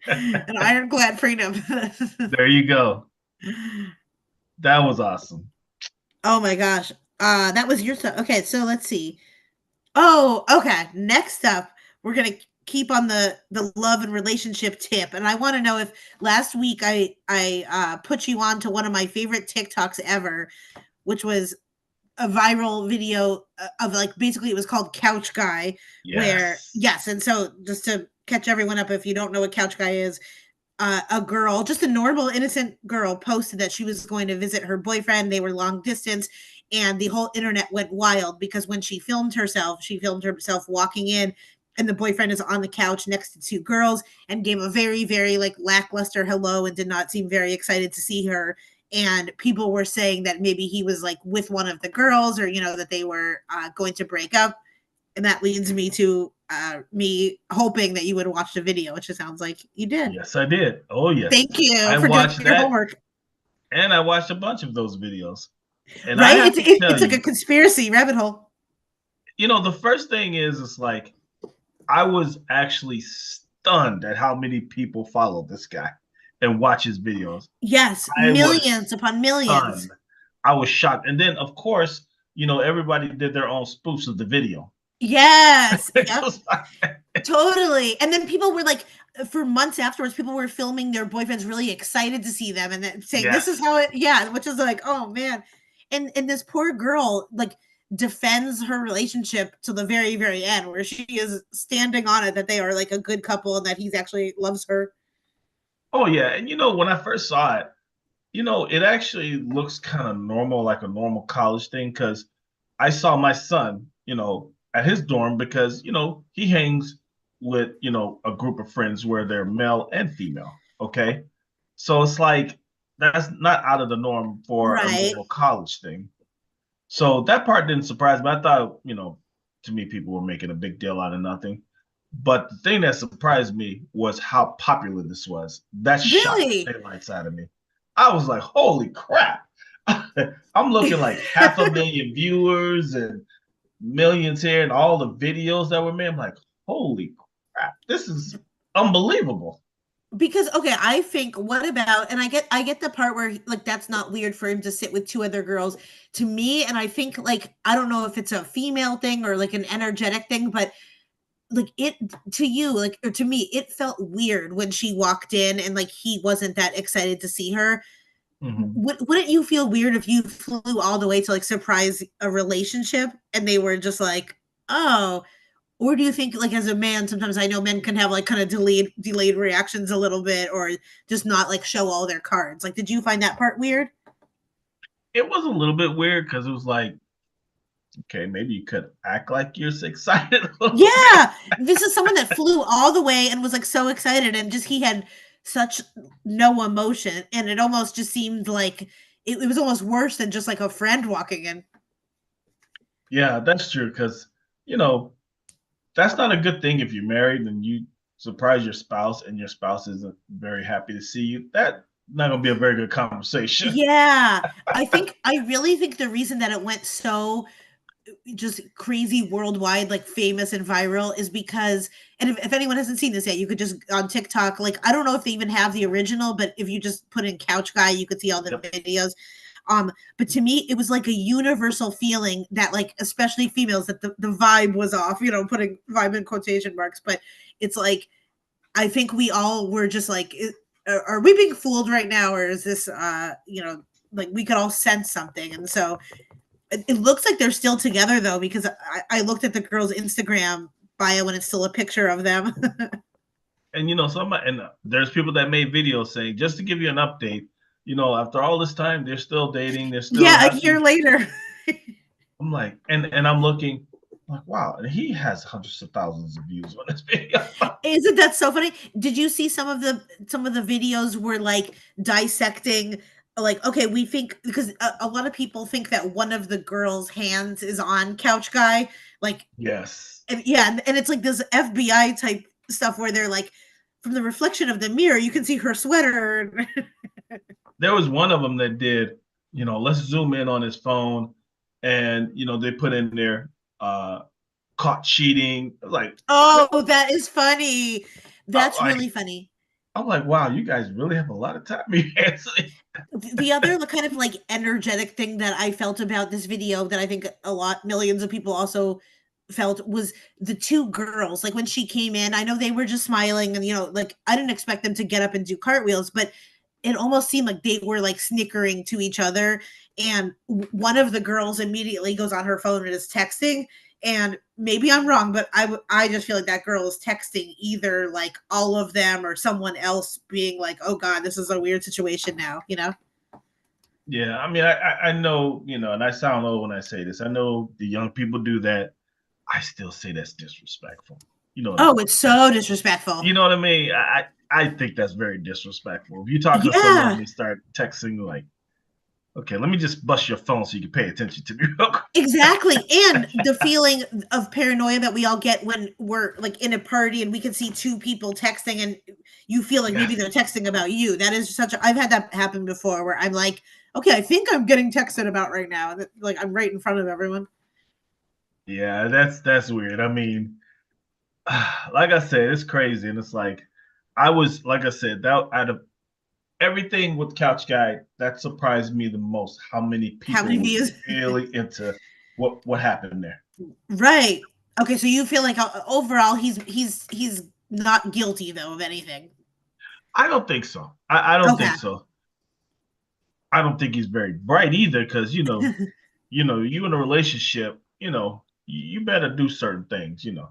[SPEAKER 2] An ironclad prenup.
[SPEAKER 1] There you go. That was awesome.
[SPEAKER 2] Oh my gosh. That was your stuff. Okay, so let's see. Oh, okay. Next up, we're gonna keep on the love and relationship tip, and I want to know if last week I put you on to one of my favorite TikToks ever, which was a viral video of like basically it was called Couch Guy, where
[SPEAKER 1] Yes.
[SPEAKER 2] yes, and so just to catch everyone up, if you don't know what Couch Guy is, a girl, just a normal, innocent girl, posted that she was going to visit her boyfriend. They were long distance, and the whole internet went wild because when she filmed herself walking in, and the boyfriend is on the couch next to two girls and gave a very, very like lackluster hello and did not seem very excited to see her. And people were saying that maybe he was like with one of the girls or, that they were going to break up. And that leads me to me hoping that you would watch the video, which it sounds like you did.
[SPEAKER 1] Yes, I did. Oh, yes.
[SPEAKER 2] Thank you
[SPEAKER 1] I
[SPEAKER 2] for doing
[SPEAKER 1] watched
[SPEAKER 2] your
[SPEAKER 1] that
[SPEAKER 2] homework.
[SPEAKER 1] and I watched a bunch of those videos. And I
[SPEAKER 2] Right?
[SPEAKER 1] have
[SPEAKER 2] It's
[SPEAKER 1] to
[SPEAKER 2] it,
[SPEAKER 1] tell
[SPEAKER 2] it's like a
[SPEAKER 1] you,
[SPEAKER 2] conspiracy rabbit hole.
[SPEAKER 1] the first thing is it's like I was actually stunned at how many people follow this guy and watch his videos.
[SPEAKER 2] Yes,
[SPEAKER 1] I was
[SPEAKER 2] millions upon millions.
[SPEAKER 1] stunned. I was shocked. And then, of course, everybody did their own spoofs of the video.
[SPEAKER 2] Yes.
[SPEAKER 1] It
[SPEAKER 2] Yep.
[SPEAKER 1] goes like,
[SPEAKER 2] Totally. And then people were like, for months afterwards, people were filming their boyfriends really excited to see them and then saying, this is
[SPEAKER 1] yes.
[SPEAKER 2] how it, yeah, which is like, oh man. And this poor girl, like, defends her relationship to the very, very end, where she is standing on it that they are like a good couple and that he's actually loves her.
[SPEAKER 1] Oh, yeah. And, when I first saw it, it actually looks kind of normal, like a normal college thing, because I saw my son, at his dorm because, he hangs with, a group of friends where they're male and female. Okay. So it's like that's not out of the norm for a
[SPEAKER 2] Right.
[SPEAKER 1] normal college thing. So that part didn't surprise me. I thought, to me, people were making a big deal out of nothing. But the thing that surprised me was how popular this was. That shocked the
[SPEAKER 2] Really?
[SPEAKER 1] daylights out of me. I was like, holy crap. I'm looking like 500,000 viewers and millions here and all the videos that were made. I'm like, holy crap, this is unbelievable.
[SPEAKER 2] Because okay, I think what about and I get the part where like that's not weird for him to sit with two other girls to me, and I think like I don't know if it's a female thing or like an energetic thing, but like it to you like or to me it felt weird when she walked in and like he wasn't that excited to see her.
[SPEAKER 1] Mhm.
[SPEAKER 2] Wouldn't you feel weird if you flew all the way to like surprise a relationship and they were just like, oh, Or do you think, like, as a man, sometimes I know men can have like kind of delayed reactions a little bit, or just not like show all their cards? Like, did you find that part weird?
[SPEAKER 1] It was a little bit weird because it was like, okay, maybe you could act like you're excited a little bit.
[SPEAKER 2] Yeah, this is someone that flew all the way and was like so excited, and just he had such no emotion, and it almost just seemed like it was almost worse than just like a friend walking in.
[SPEAKER 1] Yeah, that's true. Because you know that's not a good thing if you're married and you surprise your spouse and your spouse isn't very happy to see you. That's not gonna be a very good conversation.
[SPEAKER 2] Yeah, I really think the reason that it went so just crazy worldwide, like famous and viral, is because, and if anyone hasn't seen this yet, you could just on TikTok, like I don't know if they even have the original, but if you just put in couch guy, you could see all the
[SPEAKER 1] Yep.
[SPEAKER 2] videos. But to me, it was like a universal feeling that, like, especially females, that the vibe was off, putting vibe in quotation marks, but it's like I think we all were just like, are we being fooled right now, or is this like we could all sense something. And so it looks like they're still together though, because I looked at the girl's Instagram bio and it's still a picture of them.
[SPEAKER 1] And somebody and there's people that made videos saying just to give you an update. After all this time, they're still dating. They're still
[SPEAKER 2] Yeah, a year
[SPEAKER 1] happy.
[SPEAKER 2] later.
[SPEAKER 1] I'm like, and I'm looking like, wow, and he has hundreds of thousands of views on this video.
[SPEAKER 2] Isn't that so funny? Did you see some of the videos were like dissecting, like, okay, we think, because a lot of people think that one of the girls' hands is on couch guy, like,
[SPEAKER 1] Yes.
[SPEAKER 2] and yeah, and it's like this FBI type stuff where they're like, from the reflection of the mirror, you can see her sweater.
[SPEAKER 1] There was one of them that did, let's zoom in on his phone, and they put in there, caught cheating. Like,
[SPEAKER 2] Oh, that is funny.
[SPEAKER 1] I'm
[SPEAKER 2] That's
[SPEAKER 1] like,
[SPEAKER 2] really funny.
[SPEAKER 1] I'm like, wow, you guys really have a lot of time in your hands.
[SPEAKER 2] The other kind of like energetic thing that I felt about this video, that I think millions of people also felt, was the two girls. Like when she came in, I know they were just smiling, and like I didn't expect them to get up and do cartwheels, but it almost seemed like they were like snickering to each other. And one of the girls immediately goes on her phone and is texting. And maybe I'm wrong, but I just feel like that girl is texting either like all of them or someone else, being like, "Oh God, this is a weird situation now."
[SPEAKER 1] Yeah, I mean, I know, and I sound old when I say this. I know the young people do that. I still say that's disrespectful. You know what I
[SPEAKER 2] Oh,
[SPEAKER 1] mean?
[SPEAKER 2] it's so disrespectful.
[SPEAKER 1] You know what I mean? I think that's very disrespectful. If you talk to someone and
[SPEAKER 2] Yeah,
[SPEAKER 1] they start texting like, okay, let me just bust your phone so you can pay attention to me real quick.
[SPEAKER 2] exactly. And the feeling of paranoia that we all get when we're like in a party and we can see two people texting, and you feel like maybe
[SPEAKER 1] Yes.
[SPEAKER 2] they're texting about you. That is I've had that happen before, where I'm like, okay, I think I'm getting texted about right now. And like I'm right in front of everyone.
[SPEAKER 1] Yeah, that's weird. I mean, like I said, it's crazy, and it's like I was like I said that out of everything with Couch Guy, that surprised me the most. How many
[SPEAKER 2] How
[SPEAKER 1] people
[SPEAKER 2] many
[SPEAKER 1] was
[SPEAKER 2] views?
[SPEAKER 1] really into what happened there?
[SPEAKER 2] Right. Okay, so you feel like overall he's not guilty though of anything.
[SPEAKER 1] I don't think so. I don't
[SPEAKER 2] Okay.
[SPEAKER 1] think so. I don't think he's very bright either, because you in a relationship, you better do certain things, But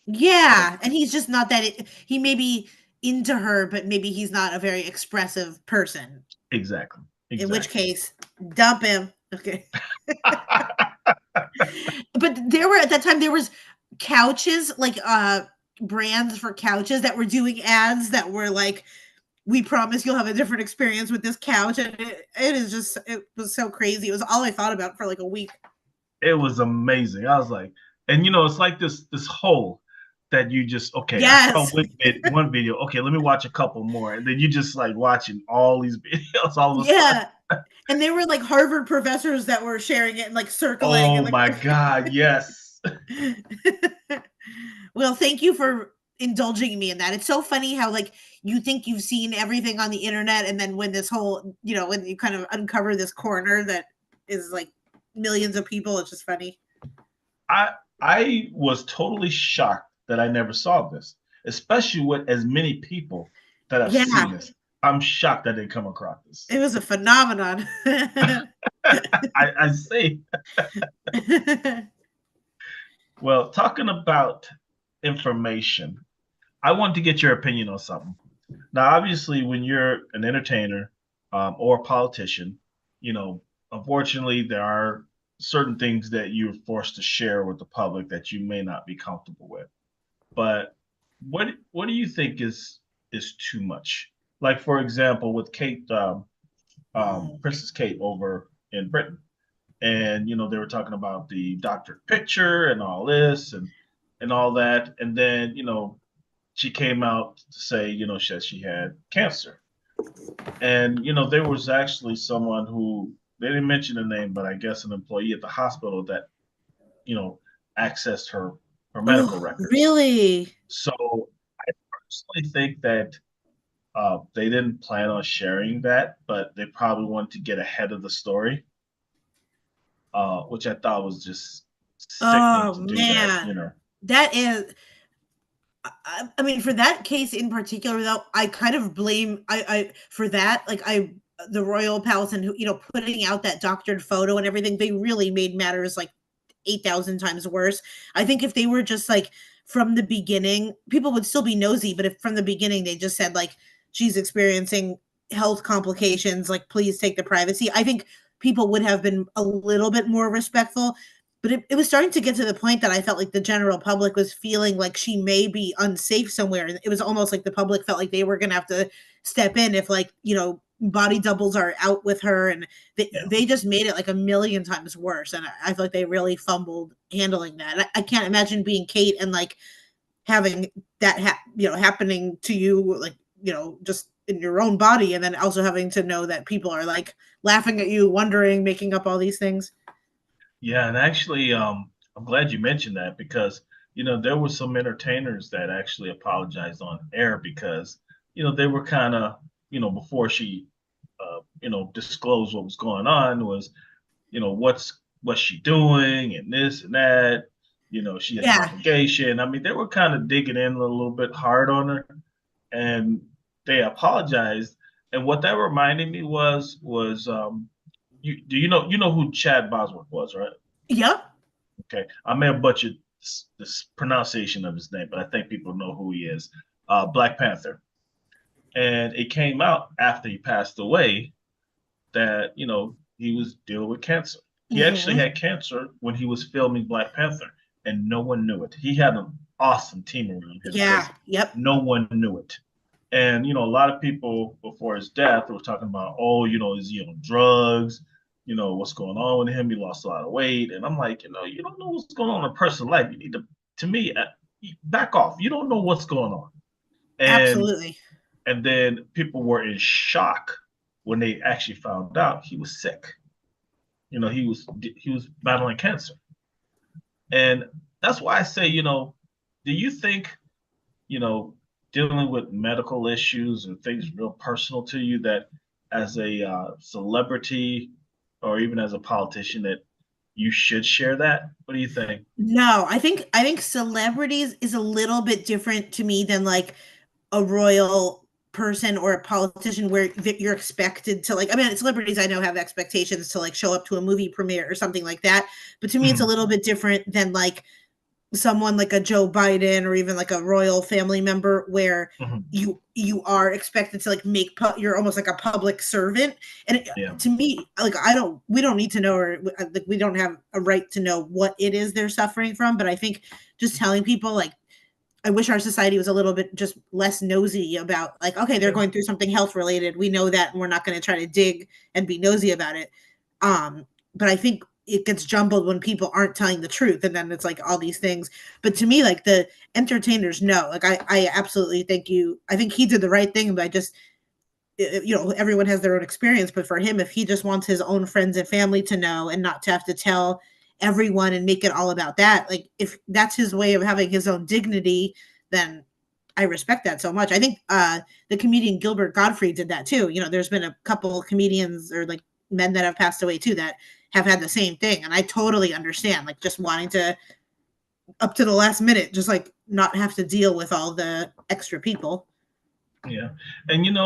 [SPEAKER 2] Yeah, and he's just not that he may be into her, but maybe he's not a very expressive person.
[SPEAKER 1] exactly,
[SPEAKER 2] In which
[SPEAKER 1] exactly.
[SPEAKER 2] case, dump him. Okay. But there were, at that time, there was couches, like brands for couches that were doing ads that were like, we promise you'll have a different experience with this couch. And it was so crazy. It was all I thought about for like a week.
[SPEAKER 1] It was amazing. I was like, and it's like this hole that you just, okay, I saw
[SPEAKER 2] Yes.
[SPEAKER 1] one video. Okay, let me watch a couple more, and then you just like watching all these videos all of a sudden.
[SPEAKER 2] Yeah. And there were like Harvard professors that were sharing it and like circling and
[SPEAKER 1] Oh
[SPEAKER 2] like
[SPEAKER 1] my God, yes.
[SPEAKER 2] well, thank you for indulging me in that. It's so funny how like you think you've seen everything on the internet, and then when this whole, when you kind of uncover this corner that is like millions of people, it's just funny.
[SPEAKER 1] I I was totally shocked that I never saw this, especially with as many people that have
[SPEAKER 2] Yeah,
[SPEAKER 1] seen this. I'm shocked I didn't come across this.
[SPEAKER 2] it was a phenomenon.
[SPEAKER 1] I see. Well, talking about information. I want to get your opinion on something. Now, obviously, when you're an entertainer or a politician, you know, unfortunately, there are certain things that you're forced to share with the public that you may not be comfortable with. But what do you think is too much? Like, for example, with Kate, Princess Kate over in Britain, and they were talking about the doctored picture and all this and all that, and then she came out to say she had cancer, and there was actually someone who they didn't mention the name, but I guess an employee at the hospital that you know accessed her medical
[SPEAKER 2] Oh,
[SPEAKER 1] records.
[SPEAKER 2] really?
[SPEAKER 1] So I personally think that they didn't plan on sharing that, but they probably wanted to get ahead of the story, which I thought was just sickening
[SPEAKER 2] Oh
[SPEAKER 1] to do that.
[SPEAKER 2] man, that is. I mean, for that case in particular, though, I kind of blame I for that. Like the Royal Palace and who putting out that doctored photo and everything. They really made matters like 8,000 times worse. I think if they were just like from the beginning, people would still be nosy. But if from the beginning they just said like she's experiencing health complications, like please take the privacy, I think people would have been a little bit more respectful. But it was starting to get to the point that I felt like the general public was feeling like she may be unsafe somewhere. And it was almost like the public felt like they were going to have to step in if, like, body doubles are out with her. And they just made it like a million times worse. And I feel like they really fumbled handling that. I can't imagine being Kate and like having that, happening to you, like, just in your own body. And then also having to know that people are like laughing at you, wondering, making up all these things.
[SPEAKER 1] Yeah, and actually, I'm glad you mentioned that because there were some entertainers that actually apologized on air because they were kind of before she disclosed what was going on was what's she doing and this and that. She has an
[SPEAKER 2] Yeah.
[SPEAKER 1] obligation. I mean, they were kind of digging in a little bit hard on her, and they apologized. And what that reminded me was you know who Chad Bosworth was, right?
[SPEAKER 2] Yep.
[SPEAKER 1] Okay, I may have butchered this pronunciation of his name, but I think people know who he is. Black Panther, and it came out after he passed away that he was dealing with cancer. He actually
[SPEAKER 2] Mhm.
[SPEAKER 1] had cancer when he was filming Black Panther, and no one knew it. He had an awesome team around him
[SPEAKER 2] Yeah.
[SPEAKER 1] because
[SPEAKER 2] Yep.
[SPEAKER 1] no one knew it. And a lot of people before his death were talking about, oh, is he on drugs? What's going on with him? He lost a lot of weight, and I'm like, you don't know what's going on in a person's life. You need to me, back off. You don't know what's going on. And
[SPEAKER 2] Absolutely.
[SPEAKER 1] and then people were in shock when they actually found out he was sick. He was battling cancer, and that's why I say, do you think you know, dealing with medical issues and things real personal to you that as a celebrity or even as a politician that you should share that? What do you think?
[SPEAKER 2] No, I think celebrities is a little bit different to me than like a royal person or a politician where you're expected to like, I mean, celebrities I know have expectations to like show up to a movie premiere or something like that. But to me it's a
[SPEAKER 1] Mhm.
[SPEAKER 2] little bit different than like someone like a Joe Biden or even like a royal family member where
[SPEAKER 1] Mhm.
[SPEAKER 2] you are expected to like you're almost like a public servant. And
[SPEAKER 1] Yeah.
[SPEAKER 2] to me, like, we don't need to know, or like we don't have a right to know what it is they're suffering from. But I think just telling people like, I wish our society was a little bit just less nosy about like, okay, they're
[SPEAKER 1] Yeah.
[SPEAKER 2] going through something health related, we know that, and we're not going to try to dig and be nosy about it. But I think it gets jumbled when people aren't telling the truth, and then it's like all these things. But to me, like, the entertainers know, like, I absolutely think I think he did the right thing. But I just, everyone has their own experience. But for him, if he just wants his own friends and family to know and not to have to tell everyone and make it all about that, like, if that's his way of having his own dignity, then I respect that so much. I think the comedian Gilbert Godfrey did that too. There's been a couple comedians or like men that have passed away too that have had the same thing, and I totally understand, like, just wanting to up to the last minute just like not have to deal with all the extra people.
[SPEAKER 1] Yeah. And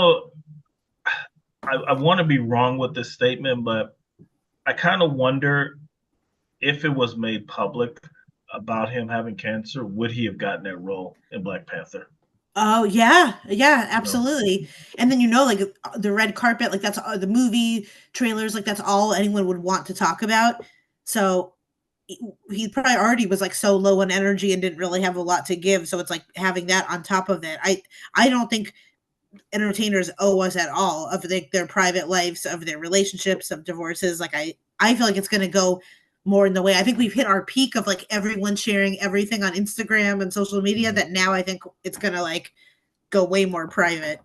[SPEAKER 1] I want to be wrong with this statement, but I kind of wonder if it was made public, about him having cancer, would he have gotten that role in Black Panther?
[SPEAKER 2] Oh yeah, yeah,
[SPEAKER 1] You know,
[SPEAKER 2] absolutely. And then like the red carpet, like that's the movie trailers, like that's all anyone would want to talk about. So he probably already was like so low on energy and didn't really have a lot to give. So it's like having that on top of it. I don't think entertainers owe us at all of their private lives, of their relationships, of divorces. Like I feel like it's going to go more in the way. I think we've hit our peak of like everyone sharing everything on Instagram and social media, that now I think it's going to like go way more private.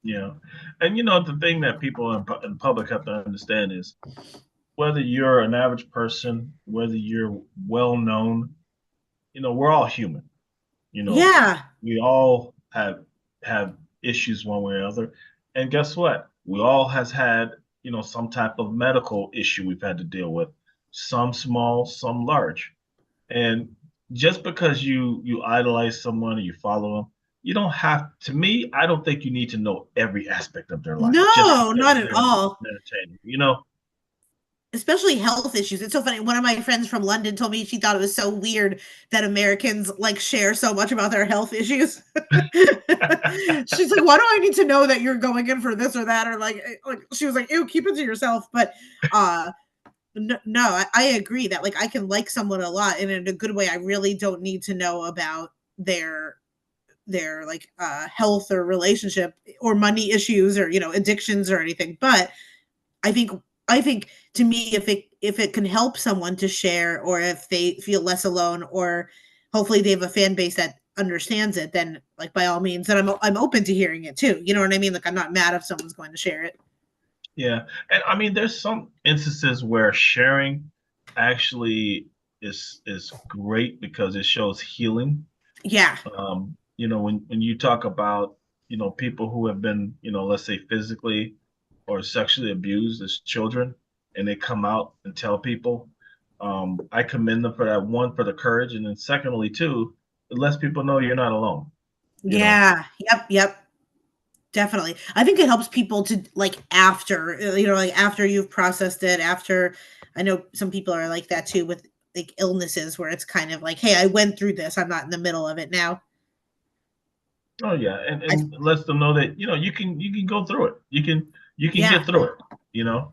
[SPEAKER 1] yeah. And the thing that people in public have to understand is whether you're an average person, whether you're well known, we're all human. You know,
[SPEAKER 2] Yeah.
[SPEAKER 1] we all have issues one way or other. And guess what? We all has had, some type of medical issue we've had to deal with, some small, some large. And just because you idolize someone or you follow them, you don't have to me, I don't think you need to know every aspect of their life just
[SPEAKER 2] No,
[SPEAKER 1] because
[SPEAKER 2] not at
[SPEAKER 1] they're an
[SPEAKER 2] all.
[SPEAKER 1] entertainer.
[SPEAKER 2] Especially health issues. It's so funny. One of my friends from London told me she thought it was so weird that Americans like share so much about their health issues. She's like, "Why do I need to know that you're going in for this or that?" Or like she was like, "Ew, keep it to yourself." But uh no, I agree that like I can like someone a lot, and in a good way. I really don't need to know about their like health or relationship or money issues or addictions or anything. But I think I think to me, if it can help someone to share, or if they feel less alone, or hopefully they have a fan base that understands it, then like by all means, then I'm open to hearing it too. You know what I mean? Like I'm not mad if someone's going to share it.
[SPEAKER 1] Yeah. And I mean, there's some instances where sharing actually is great because it shows healing.
[SPEAKER 2] Yeah.
[SPEAKER 1] When you talk about, people who have been, let's say physically or sexually abused as children, and they come out and tell people, I commend them for that, one, for the courage, and then secondly, too, it lets people know you're not alone, you know.
[SPEAKER 2] Yeah. Yep. Yep. Definitely. I think it helps people to like after, like after you've processed it, after I know some people are like that too with like illnesses where it's kind of like, hey, I went through this. I'm not in the middle of it now.
[SPEAKER 1] Oh yeah, and
[SPEAKER 2] I
[SPEAKER 1] and lets them know that you can go through it. You can
[SPEAKER 2] yeah.
[SPEAKER 1] get through it. You know.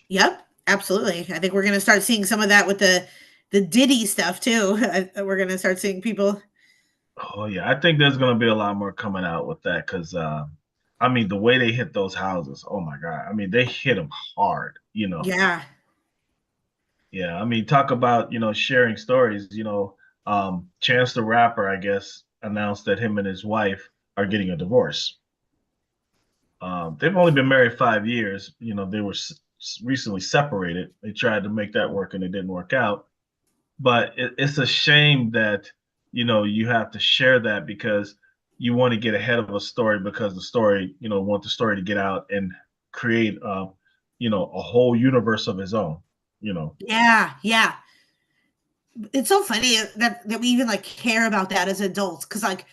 [SPEAKER 2] Yep. Absolutely. I think we're going to start seeing some of that with the Diddy stuff too. We're going to start seeing people.
[SPEAKER 1] Oh yeah, I think there's gonna be a lot more coming out with that because I mean the way they hit those houses. Oh my God, I mean they hit them hard.
[SPEAKER 2] Yeah.
[SPEAKER 1] Yeah, I mean talk about sharing stories. Chance the Rapper, I guess, announced that him and his wife are getting a divorce. They've only been married 5 years. They were recently separated. They tried to make that work and it didn't work out. But it's a shame that you have to share that because you want to get ahead of a story because the story want the story to get out and create a whole universe of his own.
[SPEAKER 2] Yeah. Yeah. It's so funny that we even like care about that as adults, because like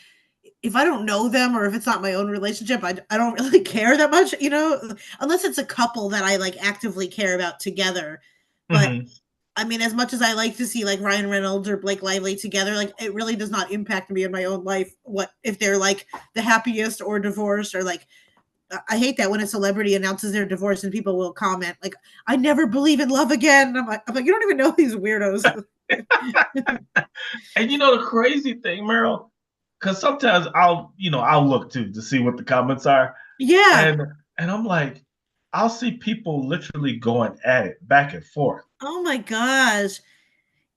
[SPEAKER 2] if I don't know them or if it's not my own relationship, I don't really care that much, unless it's a couple that I like actively care about together. But
[SPEAKER 1] Hmm.
[SPEAKER 2] I mean, as much as I like to see like Ryan Reynolds or Blake Lively together, like it really does not impact me in my own life. What if they're like the happiest or divorced, or like I hate that when a celebrity announces their divorce and people will comment like, "I never believe in love again." I'm like, you don't even know these weirdos.
[SPEAKER 1] And the crazy thing, Meryl, because sometimes I'll look too to see what the comments are,
[SPEAKER 2] Yeah.
[SPEAKER 1] and I'm like, I'll see people literally going at it back and forth,
[SPEAKER 2] Oh my gosh.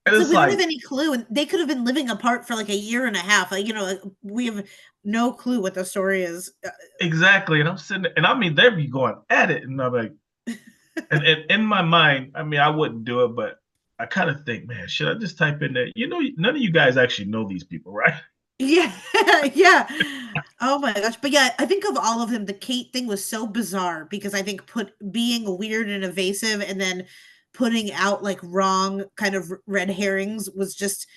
[SPEAKER 1] and
[SPEAKER 2] It's like
[SPEAKER 1] it's
[SPEAKER 2] we don't have
[SPEAKER 1] like
[SPEAKER 2] any clue, and they could have been living apart for like a year and a half. Like, like, we have no clue what the story is.
[SPEAKER 1] exactly, and I'm sitting there, and I mean they be going at it, and I'm like, and in my mind, I mean I wouldn't do it, but I kind of think, man, should I just type in there? None of you guys actually know these people, right?
[SPEAKER 2] Yeah, yeah. Oh my gosh. But yeah, I think of all of them, the Kate thing was so bizarre because I think put being weird and evasive and then putting out like wrong kind of red herrings was just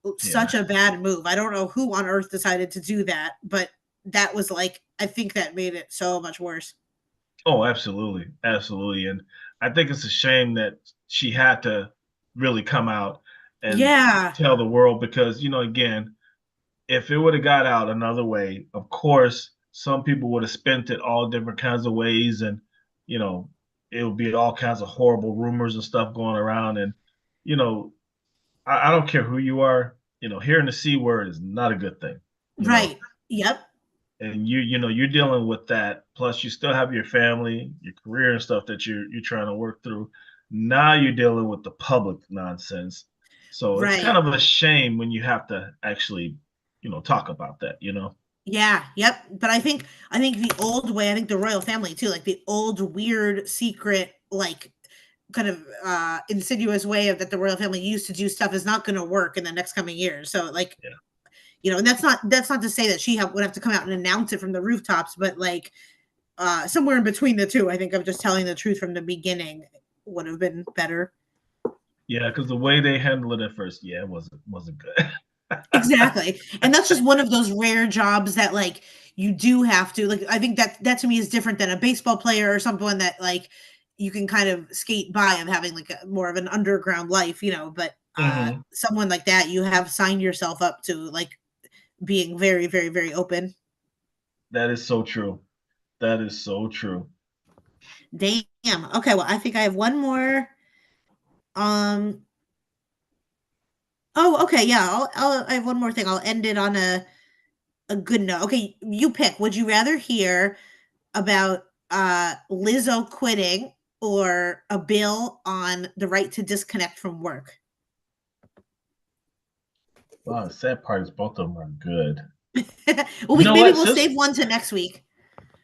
[SPEAKER 1] Yeah.
[SPEAKER 2] such a bad move. I don't know who on earth decided to do that, but that was like I think that made it so much worse.
[SPEAKER 1] Oh, absolutely, absolutely, and I think it's a shame that she had to really come out. and
[SPEAKER 2] Yeah.
[SPEAKER 1] tell the world because, again, if it would have got out another way, of course, some people would have spent it all different kinds of ways, and you know, it would be all kinds of horrible rumors and stuff going around. And you know, I don't care who you are, hearing the C word is not a good thing, you know.
[SPEAKER 2] Right. Yep.
[SPEAKER 1] And you're dealing with that. Plus, you still have your family, your career, and stuff that you're trying to work through. Now you're dealing with the public nonsense. So it's kind
[SPEAKER 2] Right.
[SPEAKER 1] of a shame when you have to actually, talk about that.
[SPEAKER 2] Yeah, yep. But I think the old way, I think the royal family too, like the old weird secret, like kind of insidious way of that the royal family used to do stuff is not going to work in the next coming years. So like,
[SPEAKER 1] Yeah.
[SPEAKER 2] and that's not to say that would have to come out and announce it from the rooftops, but like somewhere in between the two, I think of just telling the truth from the beginning would have been better.
[SPEAKER 1] Yeah, because the way they handled it at first, yeah, it wasn't good.
[SPEAKER 2] Exactly. And that's just one of those rare jobs that like you do have to like I think that to me is different than a baseball player or someone that like you can kind of skate by of having like a, more of an underground life, but
[SPEAKER 1] Hmm.
[SPEAKER 2] someone like that you have signed yourself up to like being very very very open.
[SPEAKER 1] That is so true. That is so true.
[SPEAKER 2] Damn. Okay, well I think I have one more. Um oh okay, yeah, I have one more thing. I'll end it on a good note. Okay, you pick. Would you rather hear about Lizzo quitting or a bill on the right to disconnect from work?
[SPEAKER 1] Wow, the sad part is both of them are good.
[SPEAKER 2] Well,
[SPEAKER 1] You know
[SPEAKER 2] maybe
[SPEAKER 1] what?
[SPEAKER 2] we'll save one to next week.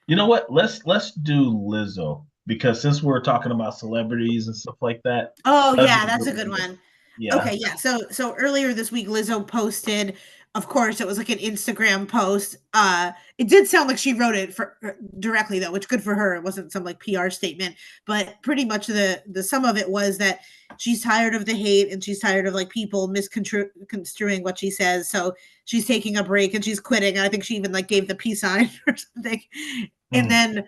[SPEAKER 1] You know what? Let's do Lizzo because since we're talking about celebrities and stuff like that,
[SPEAKER 2] Oh
[SPEAKER 1] let's
[SPEAKER 2] yeah,
[SPEAKER 1] just
[SPEAKER 2] that's
[SPEAKER 1] go
[SPEAKER 2] a
[SPEAKER 1] with
[SPEAKER 2] good
[SPEAKER 1] Lizzo.
[SPEAKER 2] one.
[SPEAKER 1] Yeah.
[SPEAKER 2] Okay, yeah. So earlier this week, Lizzo posted. Of course, it was like an Instagram post. It did sound like she wrote it for directly though, which good for her. It wasn't some like PR statement, but pretty much the sum of it was that she's tired of the hate and she's tired of like people misconstruing what she says. So she's taking a break and she's quitting. And I think she even like gave the peace sign or something. And
[SPEAKER 1] Mhm.
[SPEAKER 2] then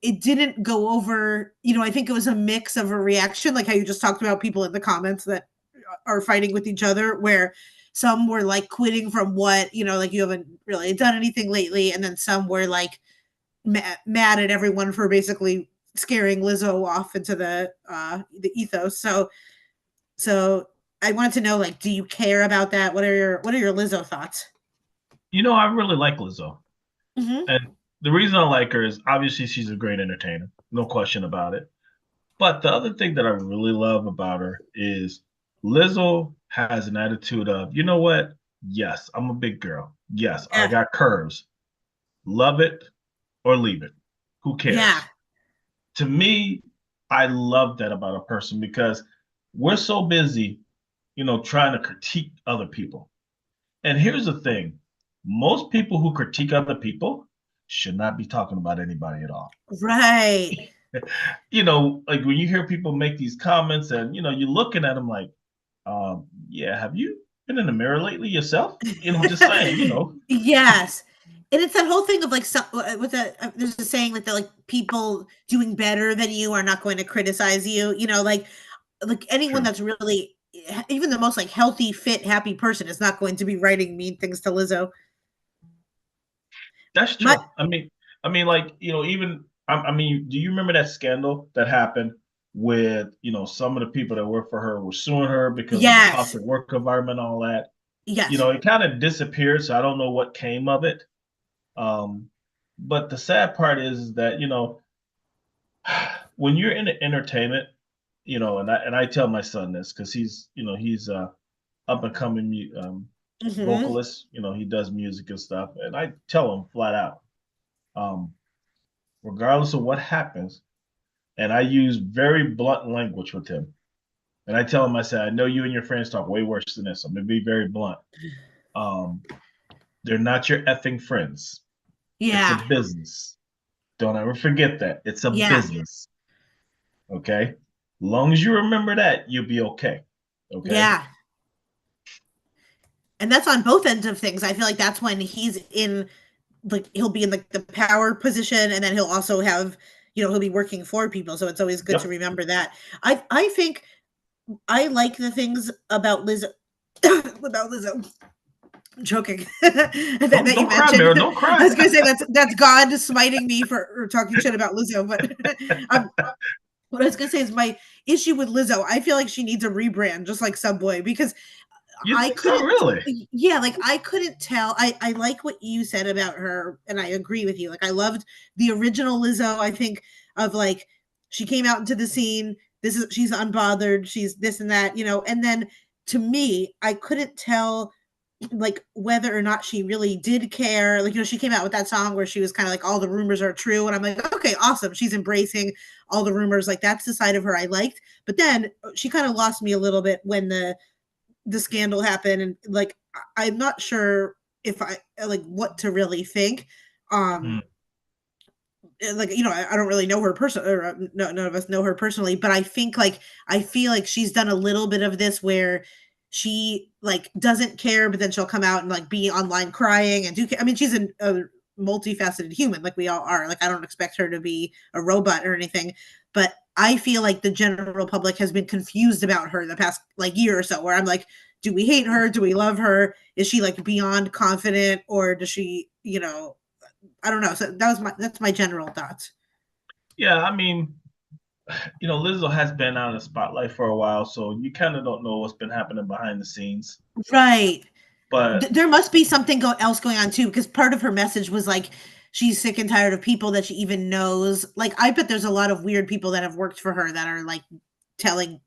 [SPEAKER 2] it didn't go over, I think it was a mix of a reaction, like how you just talked about people in the comments that are fighting with each other, where some were like quitting from what, like you haven't really done anything lately. And then some were like mad at everyone for basically scaring Lizzo off into the ethos. So I wanted to know, like, do you care about that? What are your Lizzo thoughts?
[SPEAKER 1] I really like Lizzo.
[SPEAKER 2] Hmm.
[SPEAKER 1] And the reason I like her is obviously she's a great entertainer, no question about it. But the other thing that I really love about her is Lizzo has an attitude of, you know what? Yes, I'm a big girl. Yes, I
[SPEAKER 2] Yeah.
[SPEAKER 1] got curves. Love it or leave it. Who
[SPEAKER 2] Yeah.
[SPEAKER 1] cares? To me, I love that about a person because we're so busy, trying to critique other people. And here's the thing, most people who critique other people should not be talking about anybody at all.
[SPEAKER 2] Right.
[SPEAKER 1] Like when you hear people make these comments and, you're looking at them like, yeah, have you been in the mirror lately yourself? Just saying.
[SPEAKER 2] Yes. And it's that whole thing of like some with there's a saying that like people doing better than you are not going to criticize you. Like anyone
[SPEAKER 1] True.
[SPEAKER 2] that's really even the most like healthy, fit, happy person is not going to be writing mean things to Lizzo.
[SPEAKER 1] That's
[SPEAKER 2] My
[SPEAKER 1] true. Like, even do you remember that scandal that happened with, some of the people that work for her were suing her because of the
[SPEAKER 2] yes.
[SPEAKER 1] toxic work environment and all that?
[SPEAKER 2] Yes.
[SPEAKER 1] It kind of disappeared, so I don't know what came of it. Um, but the sad part is that, when you're in entertainment, and I tell my son this because he's up and coming
[SPEAKER 2] Hmm.
[SPEAKER 1] vocalist. He does music and stuff, and I tell him flat out, um, regardless of what happens, and I use very blunt language with him. And I tell him, I say, I know you and your friends talk way worse than this. I'm gonna be very blunt. Um, they're not your effing friends. It's a
[SPEAKER 2] Yeah.
[SPEAKER 1] business. Don't ever forget that. It's a
[SPEAKER 2] Yeah.
[SPEAKER 1] business. Okay. Long as you remember that, you'll be okay. Okay.
[SPEAKER 2] Yeah. And that's on both ends of things. I feel like that's when he's in like he'll be in like the power position and then he'll also have he'll be working for people, so it's always good to
[SPEAKER 1] Yep.
[SPEAKER 2] remember that. I think I like the things about Lizzo about Lizzo. I'm joking that
[SPEAKER 1] Don't
[SPEAKER 2] you
[SPEAKER 1] cry,
[SPEAKER 2] mentioned.
[SPEAKER 1] Mary. Don't
[SPEAKER 2] I
[SPEAKER 1] cry.
[SPEAKER 2] was gonna say that's God smiting me for talking shit about Lizzo, but um, what I was gonna say is my issue with Lizzo. I feel like she needs a rebrand, just like Subway, because
[SPEAKER 1] You
[SPEAKER 2] I
[SPEAKER 1] think so,
[SPEAKER 2] couldn't.
[SPEAKER 1] really?
[SPEAKER 2] Yeah, like I couldn't tell. I like what you said about her, and I agree with you. Like I loved the original Lizzo. I think of like she came out into the scene. She's unbothered. She's this and that, And then to me, I couldn't tell like whether or not she really did care. Like, she came out with that song where she was kind of like all the rumors are true, and I'm like, okay, awesome, she's embracing all the rumors. Like, that's the side of her I liked. But then she kind of lost me a little bit when the scandal happened, and like I'm not sure if I like what to really think.
[SPEAKER 1] Mm.
[SPEAKER 2] Like, I don't really know her personally, or no, none of us know her personally, but I think like I feel like she's done a little bit of this where she like doesn't care, but then she'll come out and like be online crying and do. I mean, she's a multifaceted human, like we all are. Like, I don't expect her to be a robot or anything, but I feel like the general public has been confused about her the past like year or so. Where I'm like, do we hate her? Do we love her? Is she like beyond confident, or does she, I don't know. So that's my general thoughts.
[SPEAKER 1] Yeah, I mean, Lizzo has been out of the spotlight for a while, so you kind of don't know what's been happening behind the scenes.
[SPEAKER 2] Right.
[SPEAKER 1] But
[SPEAKER 2] There must be something else going on too, because part of her message was like she's sick and tired of people that she even knows. Like, I bet there's a lot of weird people that have worked for her that are like telling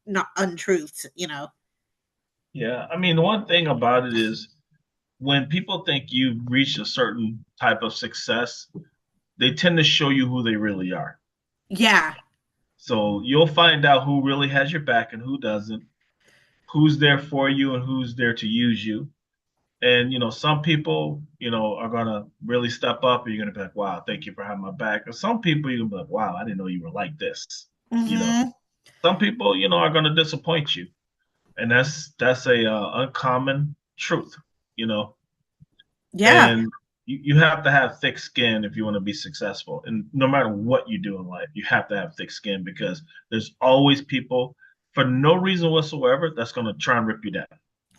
[SPEAKER 2] not untruths.
[SPEAKER 1] yeah, I mean, the one thing about it is when people think you've reached a certain type of success, they tend to show you who they really are.
[SPEAKER 2] Yeah.
[SPEAKER 1] So you'll find out who really has your back and who doesn't, who's there for you and who's there to use you. And some people, are gonna really step up, and you're gonna be like, "Wow, thank you for having my back." And some people, you're gonna be like, "Wow, I didn't know you were like this." You know,
[SPEAKER 2] Hmm.
[SPEAKER 1] some people, are gonna disappoint you, and that's a uncommon truth. You know,
[SPEAKER 2] Yeah.
[SPEAKER 1] and you have to have thick skin if you want to be successful. And no matter what you do in life, you have to have thick skin because there's always people for no reason whatsoever that's gonna try and rip you down.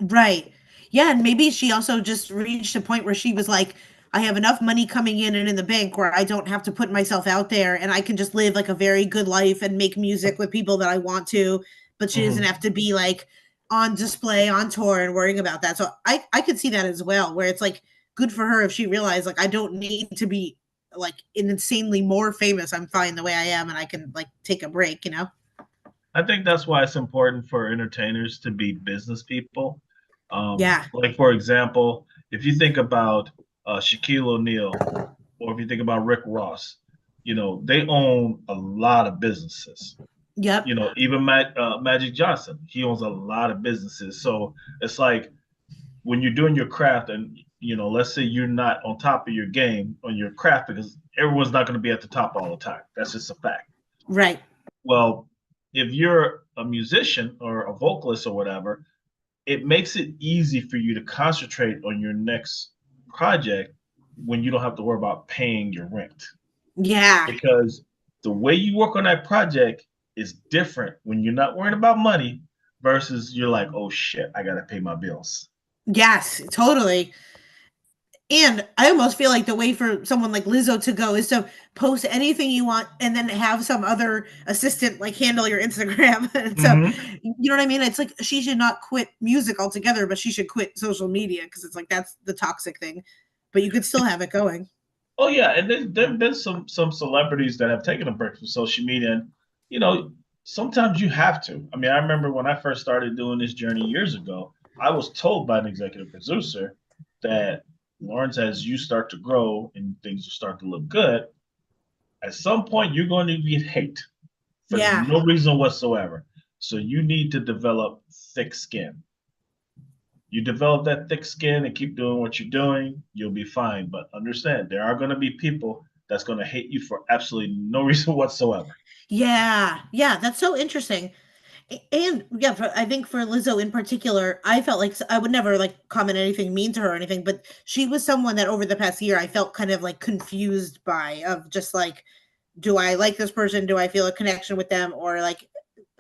[SPEAKER 2] Right. Yeah, and maybe she also just reached a point where she was like, I have enough money coming in and in the bank where I don't have to put myself out there, and I can just live like a very good life and make music with people that I want to, but she doesn't
[SPEAKER 1] Mhm.
[SPEAKER 2] have to be like on display on tour and worrying about that. So I could see that as well, where it's like good for her if she realized like I don't need to be like insanely more famous. I'm fine the way I am, and I can like take a break.
[SPEAKER 1] I think that's why it's important for entertainers to be business people.
[SPEAKER 2] Yeah.
[SPEAKER 1] Like for example, if you think about Shaquille O'Neal, or if you think about Rick Ross, they own a lot of businesses.
[SPEAKER 2] Yep.
[SPEAKER 1] Even Magic Johnson, he owns a lot of businesses. So it's like when you're doing your craft, and let's say you're not on top of your game on your craft because everyone's not going to be at the top all the time. That's just a fact.
[SPEAKER 2] Right.
[SPEAKER 1] Well, if you're a musician or a vocalist or whatever, it makes it easy for you to concentrate on your next project when you don't have to worry about paying your rent.
[SPEAKER 2] Yeah.
[SPEAKER 1] Because the way you work on that project is different when you're not worrying about money versus you're like, oh shit, I gotta pay my bills.
[SPEAKER 2] Yes, totally. And I almost feel like the way for someone like Lizzo to go is to post anything you want and then have some other assistant like handle your Instagram. And so,
[SPEAKER 1] Mm-hmm.
[SPEAKER 2] you know what I mean? It's like she should not quit music altogether, but she should quit social media because it's like that's the toxic thing. But you could still have it going.
[SPEAKER 1] Oh yeah, and there've been some celebrities that have taken a break from social media, and you know sometimes you have to. I mean, I remember when I first started doing this journey years ago, I was told by an executive producer that Lawrence, as you start to grow and things will start to look good, at some point you're going to get hate for
[SPEAKER 2] Yeah.
[SPEAKER 1] no reason whatsoever. So you need to develop thick skin. You develop that thick skin and keep doing what you're doing, you'll be fine. But understand, there are going to be people that's going to hate you for absolutely no reason whatsoever.
[SPEAKER 2] Yeah. Yeah. That's so interesting. And yeah, I think for Lizzo in particular, I felt like I would never like comment anything mean to her or anything, but she was someone that over the past year I felt kind of like confused by of just like, do I like this person? Do I feel a connection with them? Or like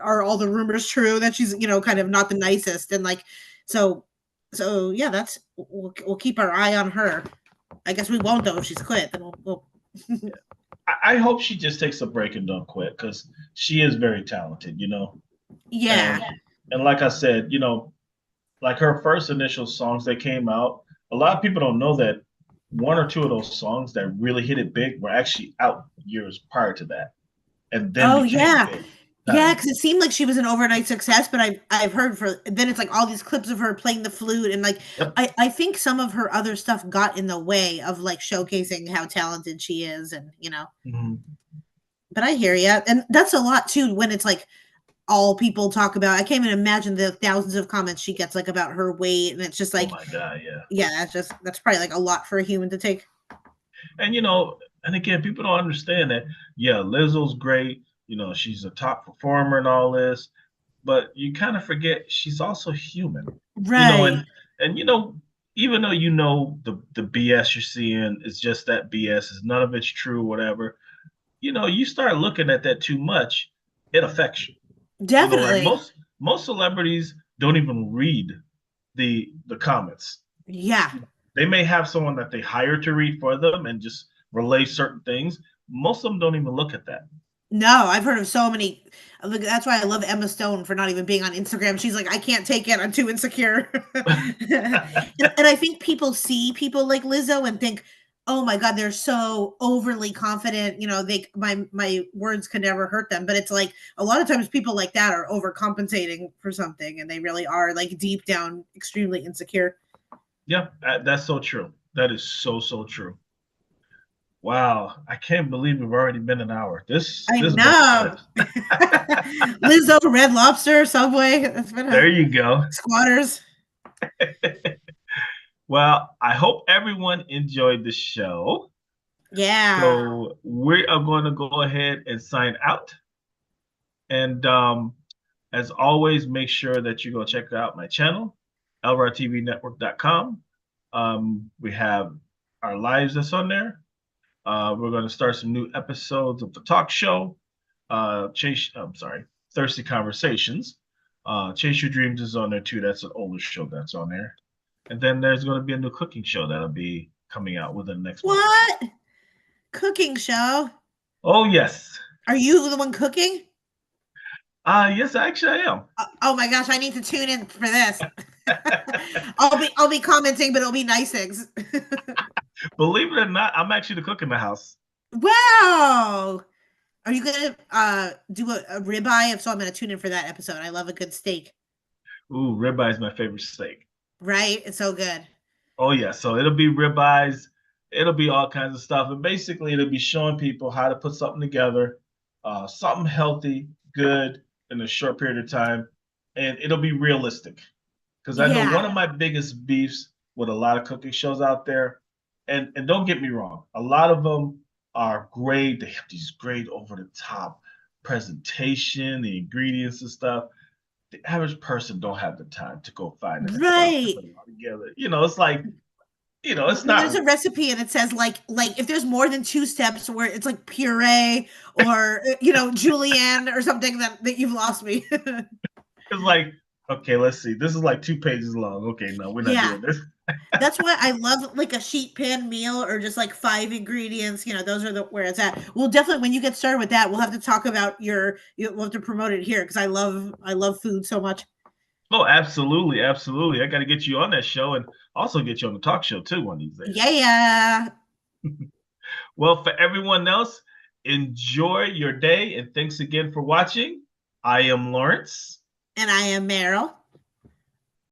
[SPEAKER 2] are all the rumors true that she's, kind of not the nicest, and like, so yeah, that's we'll keep our eye on her. I guess we won't though if she's quit. Then we'll
[SPEAKER 1] I hope she just takes a break and don't quit because she is very talented,
[SPEAKER 2] yeah.
[SPEAKER 1] And and like I said, like her first initial songs that came out, a lot of people don't know that one or two of those songs that really hit it big were actually out years prior to that, and then
[SPEAKER 2] Oh
[SPEAKER 1] became
[SPEAKER 2] yeah.
[SPEAKER 1] big.
[SPEAKER 2] Yeah,
[SPEAKER 1] Time.
[SPEAKER 2] because it seemed like she was an overnight success, but I've heard then it's like all these clips of her playing the flute, and like
[SPEAKER 1] Yep.
[SPEAKER 2] I think some of her other stuff got in the way of like showcasing how talented she is, and
[SPEAKER 1] Mhm.
[SPEAKER 2] but I hear you, and that's a lot too when it's like all people talk about. I can't even imagine the thousands of comments she gets like about her weight, and it's just
[SPEAKER 1] Oh
[SPEAKER 2] like,
[SPEAKER 1] my God, yeah.
[SPEAKER 2] yeah, that's probably like a lot for a human to take.
[SPEAKER 1] And and again, people don't understand that. Yeah, Lizzo's great. She's a top performer and all this, but you kind of forget she's also human. You know,
[SPEAKER 2] Right.
[SPEAKER 1] and even though the BS you're seeing is just that BS, is none of it's true, whatever. You start looking at that too much, it affects you. Like
[SPEAKER 2] Definitely.
[SPEAKER 1] most celebrities don't even read the comments.
[SPEAKER 2] Yeah.
[SPEAKER 1] They may have someone that they hire to read for them and just relay certain things. Most of them don't even look at that.
[SPEAKER 2] No, I've heard of so many. Like, that's why I love Emma Stone for not even being on Instagram. She's like, I can't take it. I'm too insecure. And I think people see people like Lizzo and think, oh my God, they're so overly confident. My words can never hurt them. But it's like a lot of times people like that are overcompensating for something, and they really are like deep down extremely insecure.
[SPEAKER 1] Yeah, that's so true. That is so so true. Wow, I can't believe we've already been an hour. This
[SPEAKER 2] I
[SPEAKER 1] has been
[SPEAKER 2] know.
[SPEAKER 1] good.
[SPEAKER 2] Lizzo, Red Lobster, Subway. It's been
[SPEAKER 1] There
[SPEAKER 2] a
[SPEAKER 1] you go.
[SPEAKER 2] squatters.
[SPEAKER 1] Well, I hope everyone enjoyed the show.
[SPEAKER 2] Yeah.
[SPEAKER 1] So we are going to go ahead and sign out. And as always, make sure that you go check out my channel, lrtvnetwork.com. We have our lives that's on there. We're going to start some new episodes of the talk show. I'm sorry, Thirsty Conversations. Chase Your Dreams is on there too. That's an older show that's on there. And then there's going to be a new cooking show that'll be coming out within the next month or so.
[SPEAKER 2] What? Cooking show?
[SPEAKER 1] Oh yes,
[SPEAKER 2] Are you the one cooking?
[SPEAKER 1] yes, actually I am.
[SPEAKER 2] Oh my gosh, I need to tune in for this. I'll be commenting, but it'll be nice things.
[SPEAKER 1] Believe it or not, I'm actually the cook in the house.
[SPEAKER 2] Wow. Are you gonna do a ribeye? If so, I'm gonna tune in for that episode. I love a good steak.
[SPEAKER 1] Ooh, ribeye is my favorite steak.
[SPEAKER 2] Right? It's so good.
[SPEAKER 1] Oh yeah, so it'll be ribeyes, it'll be all kinds of stuff, and basically it'll be showing people how to put something together, something healthy, good in a short period of time, and it'll be realistic. Because I know
[SPEAKER 2] Yeah.
[SPEAKER 1] one of my biggest beefs with a lot of cooking shows out there, and don't get me wrong, a lot of them are great. They have these great over the top presentation, the ingredients and stuff. The average person don't have the time to go find that stuff to
[SPEAKER 2] Right.
[SPEAKER 1] put it all together. It's like, it's
[SPEAKER 2] When there's
[SPEAKER 1] not.
[SPEAKER 2] a recipe and it says like if there's more than two steps where it's like puree or julienne or something, that you've lost me.
[SPEAKER 1] It's like, okay, let's see. This is like 2 pages long. Okay, no, we're not
[SPEAKER 2] Yeah.
[SPEAKER 1] doing this.
[SPEAKER 2] That's why I love like a sheet pan meal or just like 5 ingredients. Those are the where it's at. We'll definitely, when you get started with that, we'll have to talk about we'll have to promote it here because I love food so much.
[SPEAKER 1] Oh, absolutely, absolutely. I got to get you on that show and also get you on the talk show too one of these days.
[SPEAKER 2] Yeah.
[SPEAKER 1] Well, for everyone else, enjoy your day and thanks again for watching. I am Lawrence.
[SPEAKER 2] And I am Meryl.